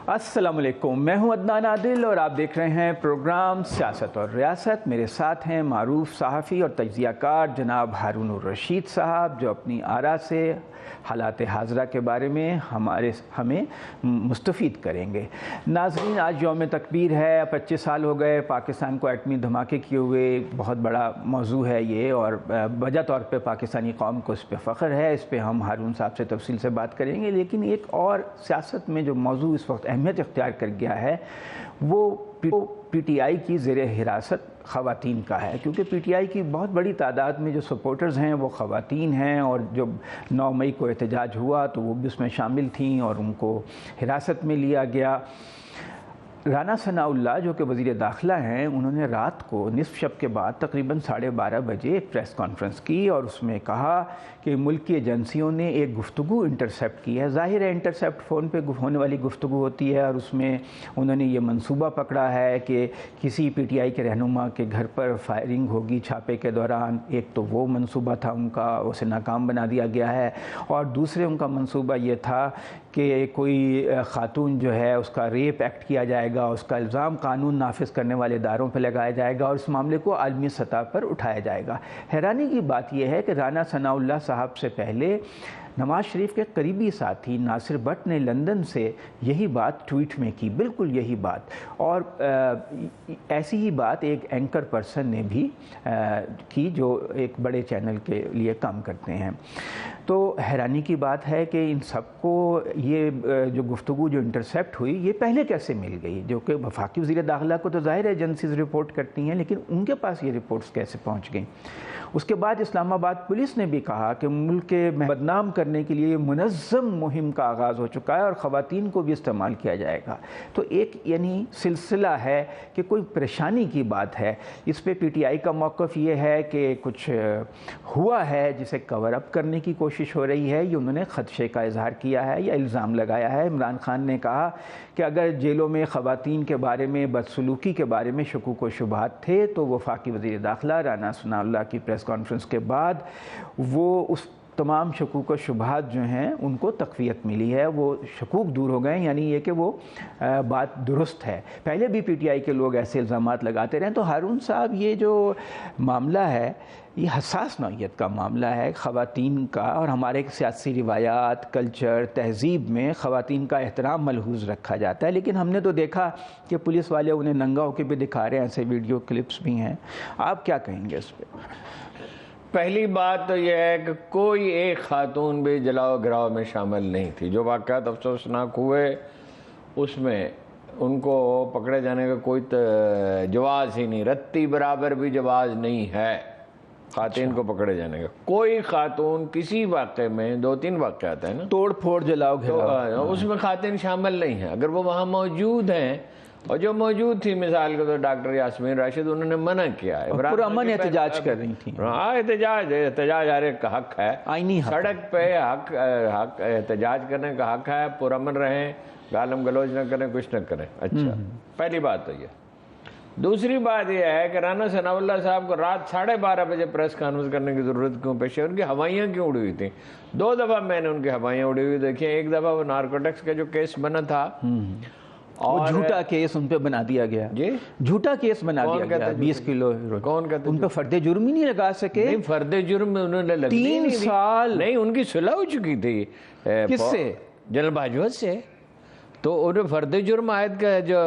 السلام علیکم، میں ہوں عدنان عادل اور آپ دیکھ رہے ہیں پروگرام سیاست اور ریاست۔ میرے ساتھ ہیں معروف صحافی اور تجزیہ کار جناب ہارون الرشید صاحب، جو اپنی آراء سے حالات حاضرہ کے بارے میں ہمیں مستفید کریں گے۔ ناظرین، آج یوم تکبیر ہے، 25 سال ہو گئے پاکستان کو ایٹمی دھماکے کیے ہوئے۔ بہت بڑا موضوع ہے یہ، اور وجہ طور پہ پاکستانی قوم کو اس پہ فخر ہے۔ اس پہ ہم ہارون صاحب سے تفصیل سے بات کریں گے، لیکن ایک اور سیاست میں جو موضوع اس وقت اہمیت اختیار کر گیا ہے وہ پی ٹی آئی کی زیر حراست خواتین کا ہے، کیونکہ پی ٹی آئی کی بہت بڑی تعداد میں جو سپورٹرز ہیں وہ خواتین ہیں، اور جب 9 مئی کو احتجاج ہوا تو وہ بھی اس میں شامل تھیں اور ان کو حراست میں لیا گیا۔ رانا ثناءاللہ جو کہ وزیر داخلہ ہیں، انہوں نے رات کو نصف شب کے بعد تقریباً 12:30 بجے ایک پریس کانفرنس کی اور اس میں کہا کہ ملک کی ایجنسیوں نے ایک گفتگو انٹرسیپٹ کی ہے۔ ظاہر ہے انٹرسیپٹ فون پہ ہونے والی گفتگو ہوتی ہے، اور اس میں انہوں نے یہ منصوبہ پکڑا ہے کہ کسی پی ٹی آئی کے رہنما کے گھر پر فائرنگ ہوگی چھاپے کے دوران۔ ایک تو وہ منصوبہ تھا ان کا، اسے ناکام بنا دیا گیا ہے، اور دوسرے ان کا منصوبہ یہ تھا کہ کوئی خاتون جو ہے اس کا ریپ ایکٹ کیا جائے گا، اس کا الزام قانون نافذ کرنے والے اداروں پہ لگایا جائے گا اور اس معاملے کو عالمی سطح پر اٹھایا جائے گا۔ حیرانی کی بات یہ ہے کہ رانا ثناءاللہ صاحب سے پہلے نواز شریف کے قریبی ساتھی ناصر بٹ نے لندن سے یہی بات ٹویٹ میں کی، بالکل یہی بات، اور ایسی ہی بات ایک اینکر پرسن نے بھی کی جو ایک بڑے چینل کے لیے کام کرتے ہیں۔ تو حیرانی کی بات ہے کہ ان سب کو یہ جو گفتگو جو انٹرسیپٹ ہوئی یہ پہلے کیسے مل گئی، جو کہ وفاقی وزیر داخلہ کو تو ظاہر ایجنسیز رپورٹ کرتی ہیں، لیکن ان کے پاس یہ رپورٹس کیسے پہنچ گئیں۔ اس کے بعد اسلام آباد پولیس نے بھی کہا کہ ملک کے بدنام کرنے کے لیے منظم مہم کا آغاز ہو چکا ہے اور خواتین کو بھی استعمال کیا جائے گا۔ تو ایک یعنی سلسلہ ہے کہ کوئی پریشانی کی بات ہے۔ اس پہ پی ٹی آئی کا موقف یہ ہے کہ کچھ ہوا ہے جسے کور اپ کرنے کی کوشش ہو رہی ہے، یہ انہوں نے خدشے کا اظہار کیا ہے یا الزام لگایا ہے۔ عمران خان نے کہا کہ اگر جیلوں میں خواتین کے بارے میں بدسلوکی کے بارے میں شکوک و شبہات تھے تو وفاقی وزیر داخلہ رانا ثناءاللہ کی پریس کانفرنس کے بعد وہ اس تمام شکوک و شبہات جو ہیں ان کو تقویت ملی ہے، وہ شکوک دور ہو گئے، یعنی یہ کہ وہ بات درست ہے۔ پہلے بھی پی ٹی آئی کے لوگ ایسے الزامات لگاتے رہے۔ تو ہارون صاحب، یہ جو معاملہ ہے یہ حساس نوعیت کا معاملہ ہے خواتین کا، اور ہمارے سیاسی روایات، کلچر، تہذیب میں خواتین کا احترام ملحوظ رکھا جاتا ہے، لیکن ہم نے تو دیکھا کہ پولیس والے انہیں ننگا ہو کے بھی دکھا رہے ہیں، ایسے ویڈیو کلپس بھی ہیں۔ آپ کیا کہیں گے اس پہ؟ پہلی بات تو یہ ہے کہ کوئی ایک خاتون بھی جلاؤ گراؤ میں شامل نہیں تھی۔ جو واقعات افسوسناک ہوئے اس میں ان کو پکڑے جانے کا کوئی جواز ہی نہیں، رتی برابر بھی جواز نہیں ہے خواتین کو پکڑے جانے کا۔ کوئی خاتون کسی واقعے میں 2-3 واقعات ہیں نا، توڑ پھوڑ جلاؤ گھراؤ، اس میں خواتین شامل نہیں ہیں۔ اگر وہ وہاں موجود ہیں، اور جو موجود تھی مثال کے طور ڈاکٹر یاسمین راشد، انہوں نے منع کیا ہے، پرامن احتجاج کر رہی تھیں۔ ہاں، احتجاج ہر ایک کا حق ہے، آئینی حق، سڑک پہ حق احتجاج کرنے کا حق ہے، پرامن رہیں، گالم گلوچ نہ کریں، کچھ نہ کریں۔ اچھا، پہلی بات تو یہ۔ دوسری بات یہ ہے کہ رانا ثناءاللہ صاحب کو رات 12:30 بجے پریس کانفرنس کرنے کی ضرورت کیوں پیش ہے؟ ان کی ہوائیاں کیوں اڑی ہوئی تھیں؟ 2 دفعہ میں نے ان کی ہوائیاں اڑی ہوئی دیکھی ہیں۔ ایک دفعہ وہ نارکوٹکس کا جو کیس بنا تھا، اور جھوٹا کیس ان پہ بنا دیا گیا، جی جھوٹا کیس بنا دیا گیا، 20 کلو ہیروئن۔ کون کہتے ان پہ فرد جرم ہی نہیں لگا سکے؟ نہیں، فرد جرم انہوں نے 3 سال نہیں، ان کی صلح ہو چکی تھی۔ کس سے؟ جنرل باجوت سے۔ تو انہیں فرد جرم عائد کا جو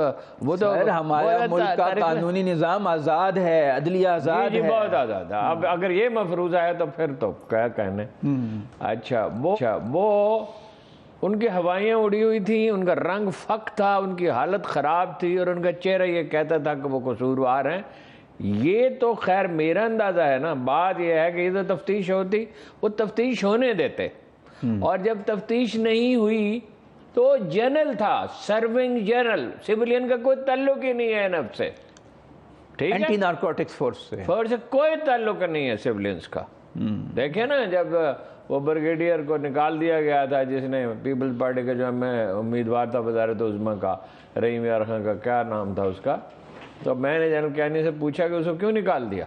وہ تو ہمارا ملک کا قانونی نظام آزاد ہے، عدلیہ آزاد ہے، بہت آزاد ہے۔ اب اگر یہ مفروضہ ہے تو پھر تو کیا کہنے۔ اچھا، وہ ان کی ہوائیاں اڑی ہوئی تھیں، ان کا رنگ فک تھا، ان کی حالت خراب تھی، اور ان کا چہرہ یہ کہتا تھا کہ وہ قصوروار ہیں۔ یہ تو خیر میرا اندازہ ہے نا۔ بات یہ ہے کہ یہ تو تفتیش ہوتی، وہ تفتیش ہونے دیتے، اور جب تفتیش نہیں ہوئی تو جنرل تھا، سرونگ جنرل، سیولین کا کوئی تعلق ہی نہیں ہے NF سے، ٹھیک ہے، اینٹی نارکوٹکس فورس سے کوئی تعلق نہیں ہے سیولینز کا۔ دیکھیں نا، جب وہ بریگیڈیئر کو نکال دیا گیا تھا، جس نے پیپلز پارٹی کا جو میں امیدوار تھا وزارت عظمیٰ کا، رحیم یار خان کا کیا نام تھا اس کا، تو میں نے جنرل کیانی سے پوچھا کہ اس کو کیوں نکال دیا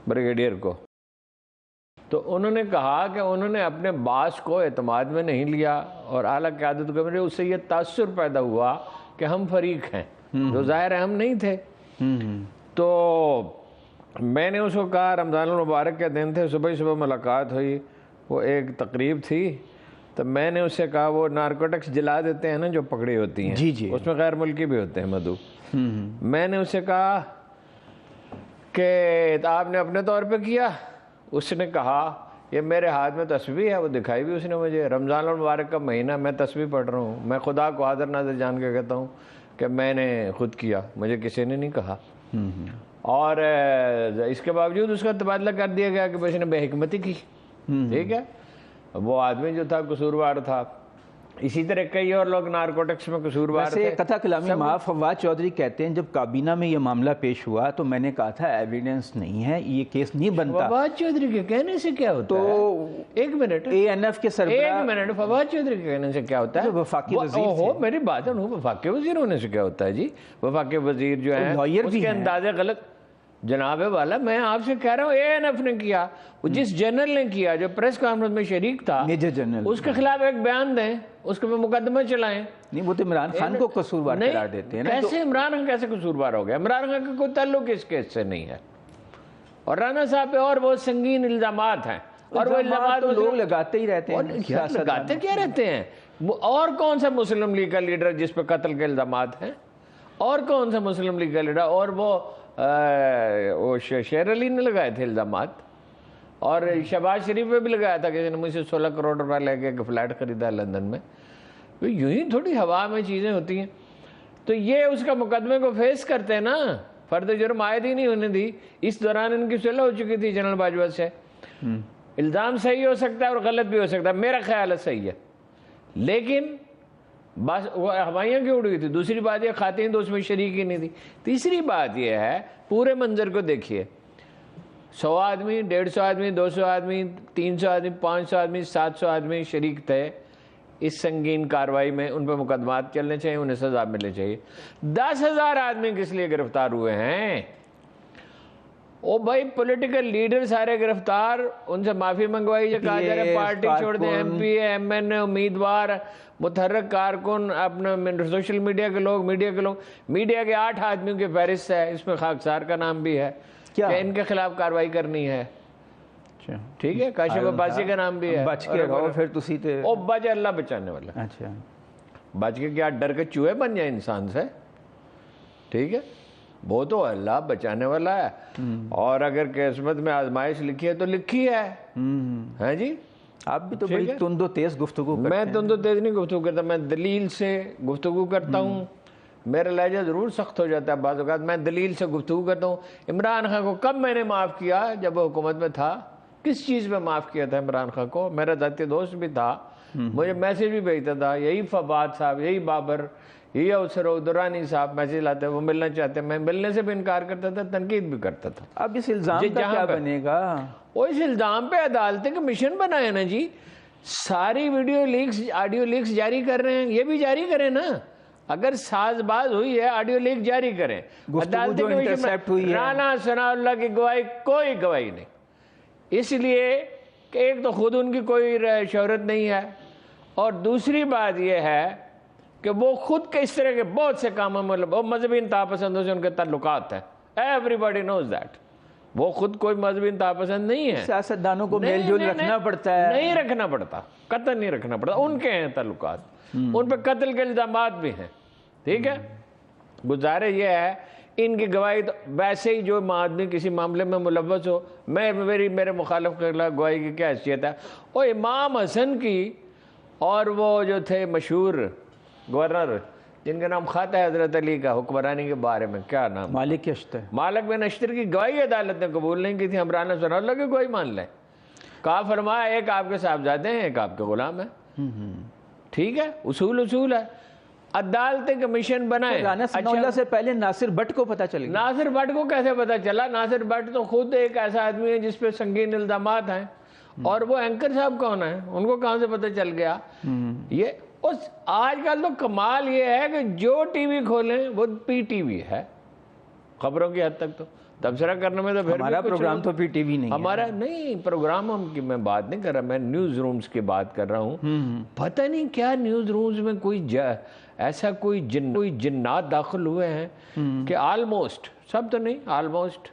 بریگیڈیئر کو؟ تو انہوں نے کہا کہ انہوں نے اپنے باس کو اعتماد میں نہیں لیا اور اعلیٰ قیادت کو اس سے یہ تاثر پیدا ہوا کہ ہم فریق ہیں، جو ظاہر ہے ہم نہیں تھے۔ تو میں نے اس کو کہا، رمضان المبارک کے دن تھے، صبح ملاقات ہوئی، وہ ایک تقریب تھی، تو میں نے اس سے کہا وہ نارکوٹکس جلا دیتے ہیں نا جو پکڑی ہوتی ہیں، جی اس میں غیر ملکی بھی ہوتے ہیں مدعو، میں نے اس سے کہا کہ آپ نے اپنے طور پہ کیا؟ اس نے کہا یہ میرے ہاتھ میں تسبیح ہے، وہ دکھائی بھی اس نے مجھے، رمضان المبارک کا مہینہ، میں تسبیح پڑھ رہا ہوں، میں خدا کو حاضر ناظر جان کے کہتا ہوں کہ میں نے خود کیا، مجھے کسی نے نہیں کہا۔ اور اس کے باوجود اس کا تبادلہ کر دیا گیا کہ اس نے بے حکمتی کی، ٹھیک ہے، وہ آدمی جو تھا قصوروار تھا۔ اسی طرح کئی اور لوگ نارکوٹکس میں قصوروار تھے۔ قطع کلامی معاف، فواد چودھری کہتے ہیں جب کابینہ میں یہ معاملہ پیش ہوا تو میں نے کہا تھا ایویڈنس نہیں ہے، یہ کیس نہیں بنتا۔ فواد چودھری کے کہنے سے کیا ہوتا ہے؟ ایک منٹ، اے این ایف کے سربراہ، ایک منٹ، فواد چودھری کے کہنے سے کیا ہوتا ہے؟ وفاقی وزیر تھے۔ میری بات ہے، وفاقی وزیر ہونے سے کیا ہوتا ہے جی؟ وفاقی وزیر جو ہے لائر اس بھی کے اندازے غلط، جناب والا میں آپ سے کہہ رہا ہوں، اے این ایف نے کیا، جس جنرل نے کیا جو پریس کانفرنس میں شریک تھا، میجر جنرل، اس کے خلاف ایک بیان دیں، اس کے مقدمہ چلائیں۔ نہیں، وہ تو عمران خان کو قصوروار قرار دیتے ہیں نا۔ کیسے عمران خان کیسے قصوروار ہو گیا؟ عمران خان کا کوئی تعلق اس کیس سے نہیں ہے، اور رانا صاحب پہ اور بہت سنگین الزامات ہیں، اور وہ الزامات لوگ لگاتے ہی رہتے ہیں، لگاتے کیا رہتے ہیں۔ اور کون سا مسلم لیگ کا لیڈر جس پہ قتل کے الزامات ہیں؟ اور کون سا مسلم لیگ کا لیڈر؟ اور وہ شیر علی نے لگائے تھے الزامات، اور شہباز شریف پہ بھی لگایا تھا کہ مجھ سے 16 کروڑ روپے لے کے فلیٹ خریدا ہے لندن میں۔ یوں ہی تھوڑی ہوا میں چیزیں ہوتی ہیں۔ تو یہ اس کا مقدمے کو فیس کرتے ہیں نا، فرد جرم عائد ہی نہیں ہونے دی۔ اس دوران ان کی صلح ہو چکی تھی جنرل باجوہ سے۔ الزام صحیح ہو سکتا ہے اور غلط بھی ہو سکتا ہے، میرا خیال ہے صحیح ہے، لیکن بس وہ ہوائیاں کیوں اڑ گئی تھی؟ دوسری بات یہ خواتین تو اس میں شریک ہی نہیں تھی۔ تیسری بات یہ ہے، پورے منظر کو دیکھیے، 100 آدمی، 150 آدمی، 200 آدمی، 300 آدمی، 500 آدمی، 700 آدمی شریک تھے اس سنگین کارروائی میں، ان پہ مقدمات چلنے چاہیے، انہیں سزا ملنی چاہیے۔ 10,000 آدمی کس لیے گرفتار ہوئے ہیں؟ او بھائی پولیٹیکل لیڈر سارے گرفتار، ان سے معافی منگوائی، جو کہا جا رہا ہے پارٹی چھوڑ دیں، ایم پی اے، ایم این اے، امیدوار، متحرک کارکن، اپنا سوشل میڈیا کے لوگ، میڈیا کے 8 آدمیوں کی فہرست ہے، اس میں خاکسار کا نام بھی ہے کہ ان کے خلاف کارروائی کرنی ہے، ٹھیک ہے، کاشف عباسی کا نام بھی ہے۔ بچ کے رہو پھر تسی تے، او بچ اللہ بچانے والا۔ اچھا، بچ کے کیا ڈر کے چوہے بن جائے انسان سے، ٹھیک ہے، وہ تو اللہ بچانے والا ہے۔ اور اگر قسمت میں آزمائش لکھی ہے تو لکھی ہے، ہاں جی۔ آپ بھی تو بڑی تند و تیز گفتگو کرتے ہیں۔ میں تند و تیز نہیں گفتگو کرتا، میں دلیل سے گفتگو کرتا ہوں۔ میرا لہجہ ضرور سخت ہو جاتا ہے بعض اوقات، میں دلیل سے گفتگو کرتا ہوں۔ عمران خان کو کب میں نے معاف کیا؟ جب وہ حکومت میں تھا۔ کس چیز میں معاف کیا تھا عمران خان کو؟ میرا ذاتی دوست بھی تھا، مجھے میسیج بھی بھیجتا تھا، یہی فواد صاحب، یہی بابر، یہ اوسر درانی صاحب میسیج لاتے، وہ ملنا چاہتے ہیں، میں ملنے سے بھی انکار کرتا تھا، تنقید بھی کرتا تھا۔ اب اس الزام کا کیا بنے گا؟ وہ اس الزام پہ عدالتیں کمیشن بنائے نا جی، ساری ویڈیو لیکس، آڈیو لیکس جاری کر رہے ہیں، یہ بھی جاری کریں نا، اگر ساز باز ہوئی ہے آڈیو لیک جاری کریں۔ عدالتی کمیشن میں رانا ثناء اللہ کی گواہی کوئی گواہی نہیں، اس لیے کہ ایک تو خود ان کی کوئی شہرت نہیں ہے، اور دوسری بات یہ ہے کہ وہ خود کے اس طرح کے بہت سے کاموں میں مذہبی انتہا پسندوں سے ان کے تعلقات ہیں، ایوری باڈی نوز دیٹ۔ وہ خود کوئی مذہبی انتہا پسند نہیں ہے، سیاستدانوں کو میل جول رکھنا پڑتا ہے، نہیں رکھنا پڑتا، قطعاً نہیں رکھنا پڑتا، ان کے ہیں تعلقات، ان پہ قتل کے الزامات بھی ہیں، ٹھیک ہے۔ گزارش یہ ہے ان کی گواہی تو ویسے ہی جو آدمی کسی معاملے میں ملوث ہو، میرے مخالف کے خلاف گواہی کی کیا حیثیت ہے؟ وہ امام حسن کی اور وہ جو تھے مشہور گورنر جن کا نام خاطہ ہے حضرت علی کا حکمرانی کے بارے میں، کیا نام؟ مالک اشتر، مالک بن اشتر کی گواہی عدالت نے قبول نہیں کی تھی، ہم رانا ثناء اللہ کی گواہی مان لیں۔ کہا فرمایا ایک آپ کے صاحبزادے ہیں، ایک آپ کے غلام ہیں، ٹھیک ہے، اصول ہے۔ عدالتیں کمیشن بنائیں۔ رانا ثناء اللہ سے پہلے ناصر بٹ کو پتہ چل گیا۔ ناصر بٹ کو کیسے پتہ چلا؟ ناصر بٹ تو خود ایک ایسا آدمی ہے جس پہ سنگین الزامات ہیں، اور وہ اینکر صاحب کون ہیں؟ ان کو کہاں سے پتہ چل گیا؟ یہ آج کل تو کمال یہ ہے کہ جو ٹی وی کھولیں وہ پی ٹی وی ہے، خبروں کی حد تک تو تبصرہ کرنے میں تو پھر ہمارا پروگرام تو پھر ٹی وی نہیں ہے. ہمارا نہیں پروگرام کی میں بات نہیں کر رہا, میں نیوز رومز کی بات کر رہا ہوں. پتہ نہیں کیا نیوز رومز میں ایسا کوئی جنات داخل ہوئے ہیں کہ آلموسٹ, سب تو نہیں, آلموسٹ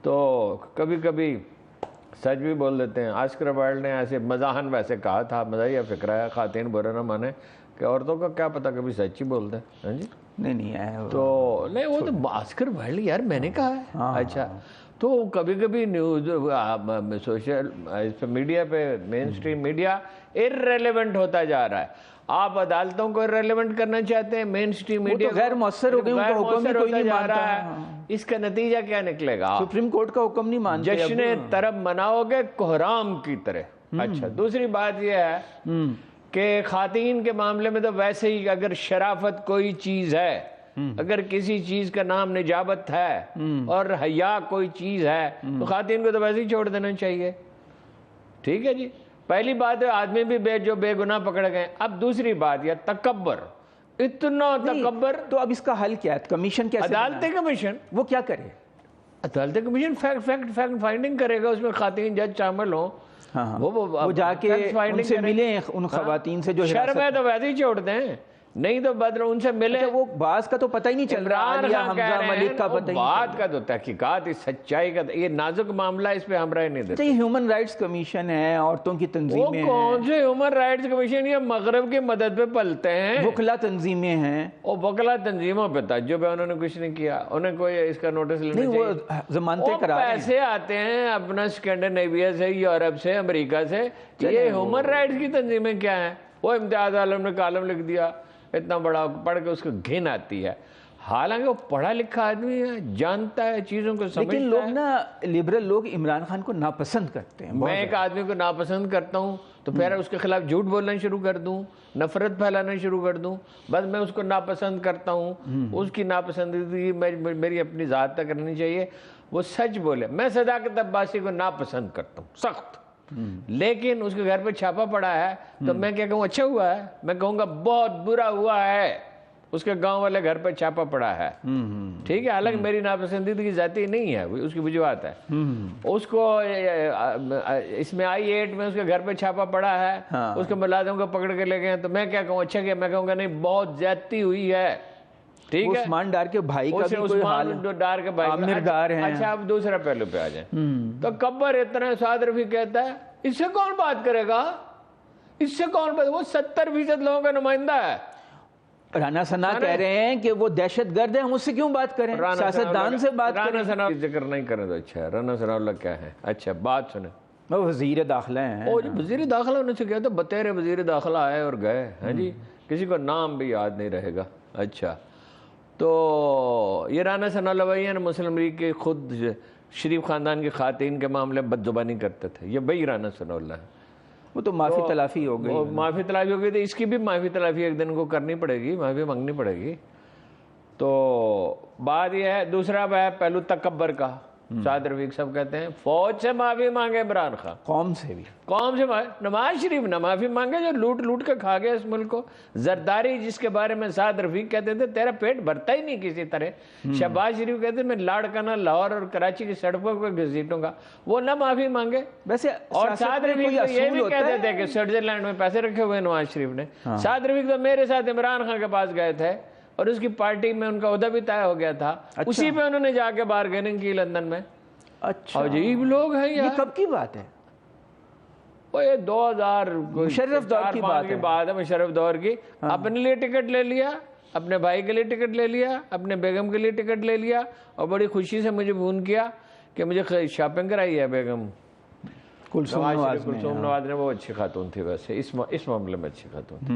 تو کبھی کبھی سچ بھی بول دیتے ہیں. آسکر وائلڈ نے ایسے مزاحن ویسے کہا تھا, مزاحیہ فکرہ ہے, خواتین برا نہ مانے, کہ عورتوں کا کیا پتہ کبھی سچ ہی بولتے ہیں. جی نہیں ہے تو نہیں, وہ تو آسکر وائلڈ یار میں نے کہا ہے. اچھا تو کبھی کبھی نیوز سوشل میڈیا پہ مین سٹریم میڈیا ارریلیونٹ ہوتا جا رہا ہے. آپ عدالتوں کو ارریلیونٹ کرنا چاہتے ہیں, مین سٹریم میڈیا غیر مؤثر ہو گئی, ان کا حکم ہی کوئی نہیں مانتا ہے. اس کا نتیجہ کیا نکلے گا؟ سپریم کورٹ کا حکم نہیں مانتے, جشن طرب مناؤ گے کوہرام کی طرح. اچھا دوسری بات یہ ہے کہ خواتین کے معاملے میں تو ویسے ہی اگر شرافت کوئی چیز ہے, اگر کسی چیز کا نام نجابت ہے اور حیا کوئی چیز ہے تو خواتین کو تو ویسے ہی چھوڑ دینا چاہیے. ٹھیک ہے جی, پہلی بات ہے آدمی بھی جو بے گناہ پکڑ گئے. اب دوسری بات یہ تکبر, اتنا تکبر. تو اب اس کا حل کیا ہے؟ کمیشن کیسے؟ عدالتی کمیشن وہ کیا کرے؟ عدالتی کمیشن فیکٹ فائنڈنگ کرے گا, اس میں خواتین جج شامل ہوں. وہ جا کے ان سے ملیں, ان خواتین سے جو شرم ہے تو ویسے ہی چھوڑ دیں, نہیں تو بدر ان سے ملے. وہ بعض کا تو پتہ ہی نہیں چل رہا, عالیہ حمزہ ملک کا پتہ ہی. بات کا تو تحقیقات, اس سچائی کا, یہ نازک معاملہ, اس پہ ہم رائے نہیں دیتے. یہ ہیومن رائٹس کمیشن ہے, عورتوں کی تنظیمیں ہیں. وہ کون سے ہیومن رائٹس کمیشن؟ یہ مغرب کی مدد پہ پلتے ہیں. وکلا تنظیمیں ہیں, وہ وکلا تنظیموں پہ تعجب ہے, انہوں نے کچھ نہیں کیا, انہیں کوئی اس کا نوٹس لینا نہیں, چاہیے. وہ ضمانتیں کرا رہے ہیں. پیسے آتے ہیں اپنا اسکینڈینیویا سے, یورپ سے, امریکہ سے. یہ ہیومن رائٹس کی تنظیمیں کیا ہیں؟ وہ امتیاز عالم نے کالم لکھ دیا, اتنا بڑا, پڑھ کے اس کو گھن آتی ہے. حالانکہ وہ پڑھا لکھا آدمی ہے, جانتا ہے چیزوں کو, سمجھتا ہے. لیکن لوگ نا, لبرل لوگ عمران خان کو ناپسند کرتے ہیں. میں ایک آدمی کو ناپسند کرتا ہوں تو پھر اس کے خلاف جھوٹ بولنا شروع کر دوں, نفرت پھیلانا شروع کر دوں, بس میں اس کو ناپسند کرتا ہوں. اس کی ناپسندیدگی میری اپنی ذات تک کرنی چاہیے, وہ سچ بولے. میں صداقت عباسی کو ناپسند کرتا ہوں سخت, لیکن اس کے گھر پہ چھاپا پڑا ہے تو میں کیا کہوں؟ اچھا ہوا ہے؟ میں کہوں گا بہت برا ہوا ہے, اس کے گاؤں والے گھر پہ چھاپا پڑا ہے. ٹھیک ہے, حالانکہ میری ناپسندیدگی ذاتی نہیں ہے, اس کی وجوہات ہے. اس کو اس میں I-8 میں اس کے گھر پہ چھاپا پڑا ہے, اس کے ملازموں کو پکڑ کے لے گئے, تو میں کیا کہوں؟ اچھا کیا؟ میں کہوں گا نہیں, بہت زیادتی ہوئی ہے. ٹھیک ہے, عثمان ڈار کے بھائی کا بھی کوئی حال ہے, عثمان ڈار کے بھائی, عامر ڈار ہیں. اچھا اب دوسرا پہلو پہ آ جائیں. تو کبر اتنا سعد رفیع کہتا ہے, اس سے کون بات کرے گا؟ اس سے کون بات؟ وہ 70% لوگوں کا نمائندہ ہے. رانا ثنا کہہ رہے ہیں کہ وہ دہشت گرد ہے, ہم اس سے کیوں بات کریں؟ سیاستدان سے بات کریں. رانا ثنا ذکر نہیں کریں تو اچھا ہے. رانا ثنا اللہ کیا ہے؟ اچھا بات سنیں, وہ وزیر داخلہ ہیں. وہ وزیر داخلہ ہونے سے کیا تھا, بتیرے وزیر داخلہ آئے اور گئے ہیں جی, کسی کو نام بھی یاد نہیں رہے گا. اچھا تو یہ رانا ثنا اللہ نے مسلم لیگ کے خود شریف خاندان کی خواتین کے معاملے میں بد زبانی کرتے تھے, یہ وہی رانا ثنا اللہ ہے. وہ تو معافی تلافی ہو گئی, معافی تلافی ہو گئی تھی, اس کی بھی معافی تلافی ایک دن کو کرنی پڑے گی, معافی مانگنی پڑے گی. تو بات یہ ہے. دوسرا ہے پہلو تکبر کا. سعد رفیق صاحب کہتے ہیں فوج سے معافی مانگے عمران خان, قوم سے بھی, قوم سے نواز شریف نہ معافی مانگے جو لوٹ لوٹ کے کھا گیا اس ملک کو. زرداری جس کے بارے میں سعد رفیق کہتے تھے تیرا پیٹ بھرتا ہی نہیں کسی طرح. شہباز شریف کہتے تھے میں لاڑکانہ لاہور اور کراچی کی سڑکوں کو گھسیٹوں گا, وہ نہ معافی مانگے. ویسے اور سعد رفیق یہ بھی کہتے تھے کہ سوئٹزرلینڈ میں پیسے رکھے ہوئے نواز شریف نے. سعد رفیق تو میرے ساتھ عمران خان کے پاس گئے تھے اور اس کی پارٹی میں ان کا عہدہ بھی طے ہو گیا تھا. اسی پہ انہوں نے جا کے بارگیننگ کی لندن میں. اچھا عجیب لوگ ہیں یہ کب کی بات ہے؟ وہ یہ 2000 مشرف دور کی بات ہے, مشرف دور کی. اپنے لیے ٹکٹ لے لیا, اپنے بھائی کے لیے ٹکٹ لے لیا, اپنے بیگم کے لیے ٹکٹ لے لیا, اور بڑی خوشی سے مجھے فون کیا کہ مجھے شاپنگ کرائی ہے بیگم کلثوم نواز نے. وہ اچھی خاتون تھی ویسے, اس معاملے میں اچھی خاتون تھی.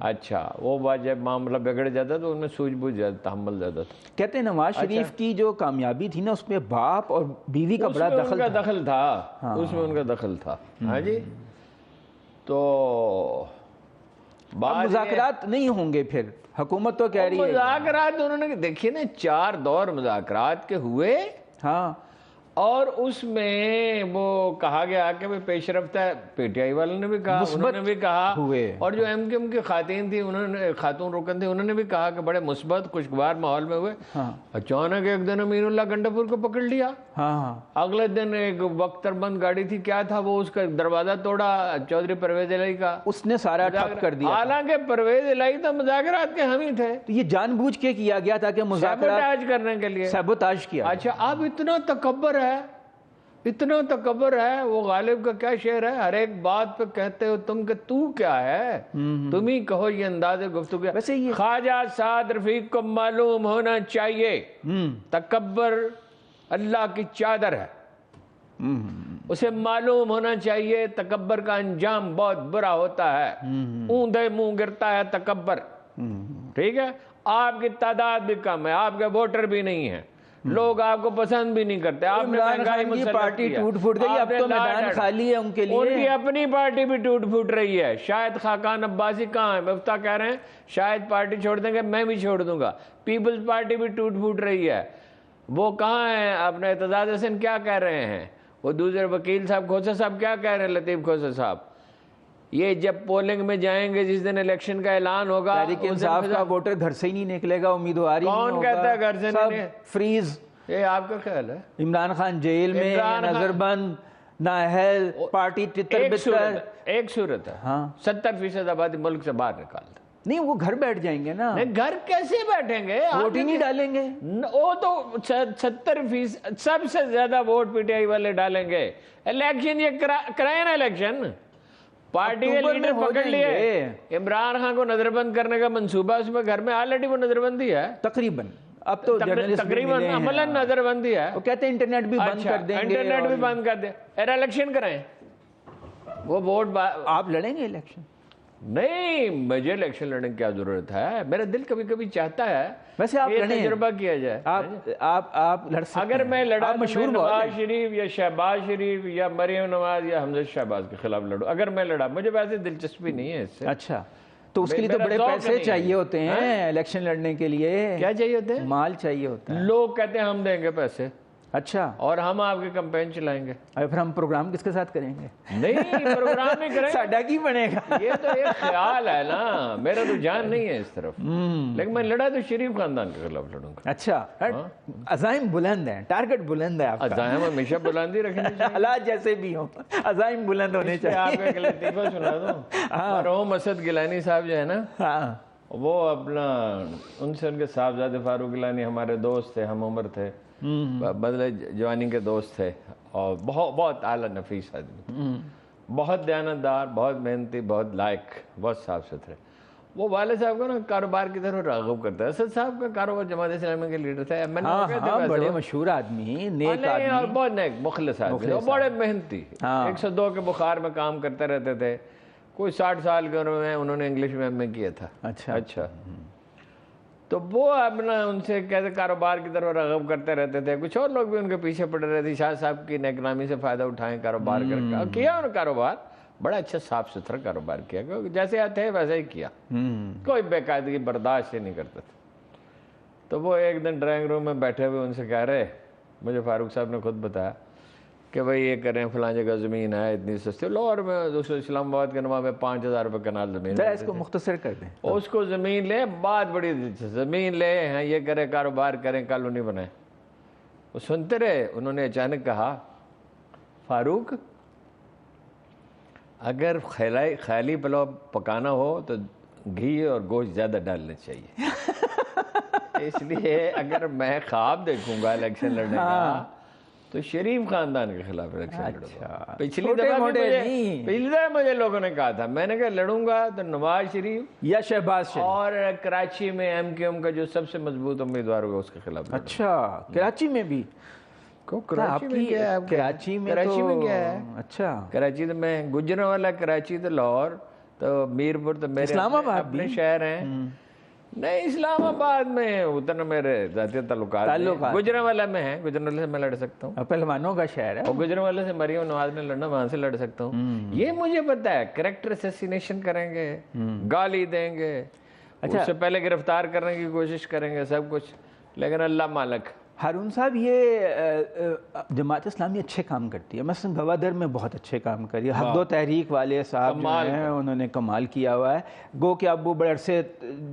اچھا وہ بات جب معاملہ بگڑ جاتا تو ان میں سوجھ بوجھ زیادہ, تحمل زیادہ تھا. کہتے ہیں نواز شریف کی جو کامیابی تھی نا اس میں باپ اور بیوی کا بڑا دخل تھا, اس میں ان کا دخل تھا. ہاں جی, تو مذاکرات نہیں ہوں گے پھر, حکومت تو کہہ رہی ہے مذاکرات. انہوں نے دیکھیے نا 4 دور مذاکرات کے ہوئے. ہاں اور اس میں وہ کہا گیا کہ وہ پیش رفت ہے، پی ٹی آئی والوں نے بھی کہا، انہوں نے بھی کہا، اور جو ایم کیو ایم کی خواتین تھی، انہوں نے خاتون رکن تھی، انہوں نے بھی کہا کہ بڑے مثبت خوشگوار ماحول میں ہوئے۔ اچانک ایک دن امین اللہ گنڈاپور کو پکڑ لیا، اگلے دن ایک وقت بند گاڑی تھی، کیا تھا وہ، اس کا دروازہ توڑا چودھری پرویز الہی کا، اس نے سارا ٹھپ کر دیا۔ حالانکہ پرویز الہی تو مذاکرات کے ہم ہی تھے، تو یہ جان بوجھ کے کیا گیا تھا کہ سیبوٹاج کرنے کے لیے، سیبوٹاج کیا۔ اچھا اب اتنا تکبر ہے، اتنا تکبر ہے۔ وہ غالب کا کیا شعر ہے، ہر ایک بات پہ کہتے ہو تم کہ تو کیا ہے، تم ہی کہو یہ انداز گفتگو۔ ویسے یہ خواجہ سعد رفیق کو معلوم ہونا چاہیے تکبر اللہ کی چادر ہے، اسے معلوم ہونا چاہیے تکبر کا انجام بہت برا ہوتا ہے، اوندھے منہ گرتا ہے تکبر۔ ٹھیک ہے، آپ کی تعداد بھی کم ہے، آپ کے ووٹر بھی نہیں ہیں، لوگ آپ کو پسند بھی نہیں کرتے، آپ نے مہنگائی مسلط کیا، پارٹی ٹوٹ پھوٹ گئی، اب تو میدان خالی ہے ان کے لیے، ان کی اپنی پارٹی بھی ٹوٹ پھوٹ رہی ہے۔ شاہد خاقان عباسی کہاں ہیں، مفتہ کہہ رہے ہیں شاید پارٹی چھوڑ دیں گے، میں بھی چھوڑ دوں گا۔ پیپلز پارٹی بھی ٹوٹ پھوٹ رہی ہے، وہ کہاں ہیں، اپنے اعتزاز حسین کیا کہہ رہے ہیں، وہ دوسرے وکیل صاحب کھوسا صاحب کیا کہہ رہے ہیں، لطیف کھوسا صاحب، یہ جب پولنگ میں جائیں گے جس دن الیکشن کا اعلان ہوگا، تحریک انصاف کا ووٹر گھر سے ہی نہیں نکلے گا، امیدوار ہی نہیں ہوگا، کون کہتا ہے گھر سے نہیں، فریز، یہ آپ کا خیال ہے؟ عمران خان جیل میں، نظر بند، نااہل، پارٹی تتر بتر، ایک صورت ہے 70% آبادی ملک سے باہر نکال دیں، نہیں وہ گھر بیٹھ جائیں گے نا، نہیں گھر کیسے بیٹھیں گے، ووٹ ہی نہیں ڈالیں گے، وہ تو 70% سب سے زیادہ ووٹ پی ٹی آئی والے ڈالیں گے۔ الیکشن یہ کرائے نا، الیکشن پارٹی کے لیڈر پکڑ لیے، عمران خان کو نظر بند کرنے کا منصوبہ، اس میں گھر میں آلریڈی وہ نظر بندی ہے تقریباً، اب تو تقریباً عملاً نظر بندی ہے، وہ کہتے ہیں انٹرنیٹ بھی بند کر دیں گے، انٹرنیٹ بھی بند کر دیں، الیکشن کرائیں، وہ ووٹ آپ لڑیں گے الیکشن؟ نہیں، مجھے الیکشن لڑنے کی کیا ضرورت ہے، میرا دل کبھی کبھی چاہتا ہے ویسے آپ لڑیں، تجربہ کیا جائے، آپ لڑ سکتے ہیں، اگر میں لڑا تو نواز شریف یا شہباز شریف یا مریم نواز یا حمزہ شہباز کے خلاف لڑوں، اگر میں لڑا، مجھے ویسے دلچسپی نہیں ہے اس سے۔ اچھا، تو اس کے لیے تو بڑے پیسے چاہیے ہوتے ہیں الیکشن لڑنے کے لیے، کیا چاہیے ہوتے ہیں؟ مال چاہیے ہوتا ہے، لوگ کہتے ہیں ہم دیں گے پیسے، اچھا، اور ہم آپ کے کمپین چلائیں گے، اور پھر ہم پروگرام کس کے ساتھ کریں گے؟ نہیں پروگرام نہیں کریں گے، ساڈا کی بنے گا، یہ تو ایک خیال ہے نا، میرا تو جان نہیں ہے اس طرف، لیکن میں لڑا تو شریف خاندان کے خلاف لڑوں گا۔ اچھا، عزائم بلند ہیں، ٹارگٹ بلند ہے آپ کا، عزائم ہمیشہ بلندی رکھنی چاہیے، حالات جیسے بھی ہوں عزائم بلند ہونے چاہیے۔ آپ کو ایک لطیفہ سنا دوں، مرحوم اسد گیلانی صاحب جو ہے نا، وہ اپنا ان سے ان کے صاحبزادے فاروق گیلانی ہمارے دوست تھے، ہم عمر تھے، بدلے جوانی کے دوست تھے، اور بہت اعلیٰ نفیس آدمی، بہت دیانتدار، بہت محنتی، بہت لائق، بہت صاف ستھرے۔ وہ والد صاحب کو نا کاروبار کی طرف راغب کرتا ہے۔ اسد صاحب کا کاروبار جماعت اسلامی کے لیڈر تھے، بڑے مشہور آدمی، نیک آدمی، اور بہت نیک مخلص آدمی، بڑے محنتی، 102 کے بخار میں کام کرتے رہتے تھے، کوئی 60 سال کے عمر میں انہوں نے انگلش میں ایم اے کیا تھا۔ اچھا، تو وہ اپنا ان سے کہتے کاروبار کی طرف رغب کرتے رہتے تھے، کچھ اور لوگ بھی ان کے پیچھے پڑے رہتے تھے، شاہ صاحب کی نیک نامی سے فائدہ اٹھائیں، کاروبار کیا انہوں نے، کاروبار بڑا اچھا صاف ستھرا کاروبار کیا، جیسے آتے ویسے ہی کیا، کوئی بے قاعدگی برداشت ہی نہیں کرتا تھا۔ تو وہ ایک دن ڈرائنگ روم میں بیٹھے ہوئے ان سے کہہ رہے، مجھے فاروق صاحب نے خود بتایا کہ بھائی یہ کریں، فلاں جگہ زمین ہے اتنی سستی، لاہور میں دوسرے اسلام آباد کے نواں میں 5000 روپے کنال زمین، اس کو مختصر کر دیں، اس کو زمین لے، بات بڑی زمین لے ہیں، یہ کرے کاروبار کریں، کالونی بنائیں۔ وہ سنتے رہے، انہوں نے اچانک کہا، فاروق اگر خیالی پلاؤ پکانا ہو تو گھی اور گوشت زیادہ ڈالنا چاہیے، اس لیے اگر میں خواب دیکھوں گا الیکشن لڑنے کا تو شریف خاندان کے خلاف الیکشن لڑوں گا۔ پچھلی دفعہ مجھے لوگوں نے کہا تھا، میں نے کہا لڑوں گا تو نواز شریف یا شہباز شریف، اور کراچی میں ایم کیو ایم کا جو سب سے مضبوط امیدوار ہوگا اس کے خلاف۔ اچھا، کراچی میں بھی؟ کراچی میں کیا ہے؟ کراچی میں کیا ہے؟ اچھا، کراچی تو میں گجرا والا، کراچی تو لاہور تو میرپور تو میرے اسلام آباد اپنے شہر ہیں۔ نہیں، اسلام آباد میں اتنا میرے ذاتی تعلقات گجرا والا میں ہیں، گجرا والے سے میں لڑ سکتا ہوں، پہلوانوں کا شہر ہے، اور گجرا والے سے مریم نواز نے لڑنا، وہاں سے لڑ سکتا ہوں، یہ مجھے پتا ہے۔ کریکٹر اسیسینیشن کریں گے، گالی دیں گے، اس سے پہلے گرفتار کرنے کی کوشش کریں گے، سب کچھ، لیکن اللہ مالک۔ ہارون صاحب یہ جماعت اسلامی اچھے کام کرتی ہے، مثلا گوادر میں بہت اچھے کام کری ہے، حق و تحریک والے صاحب جو ہیں انہوں نے کمال کیا ہوا ہے، گو کہ اب وہ بڑے عرصے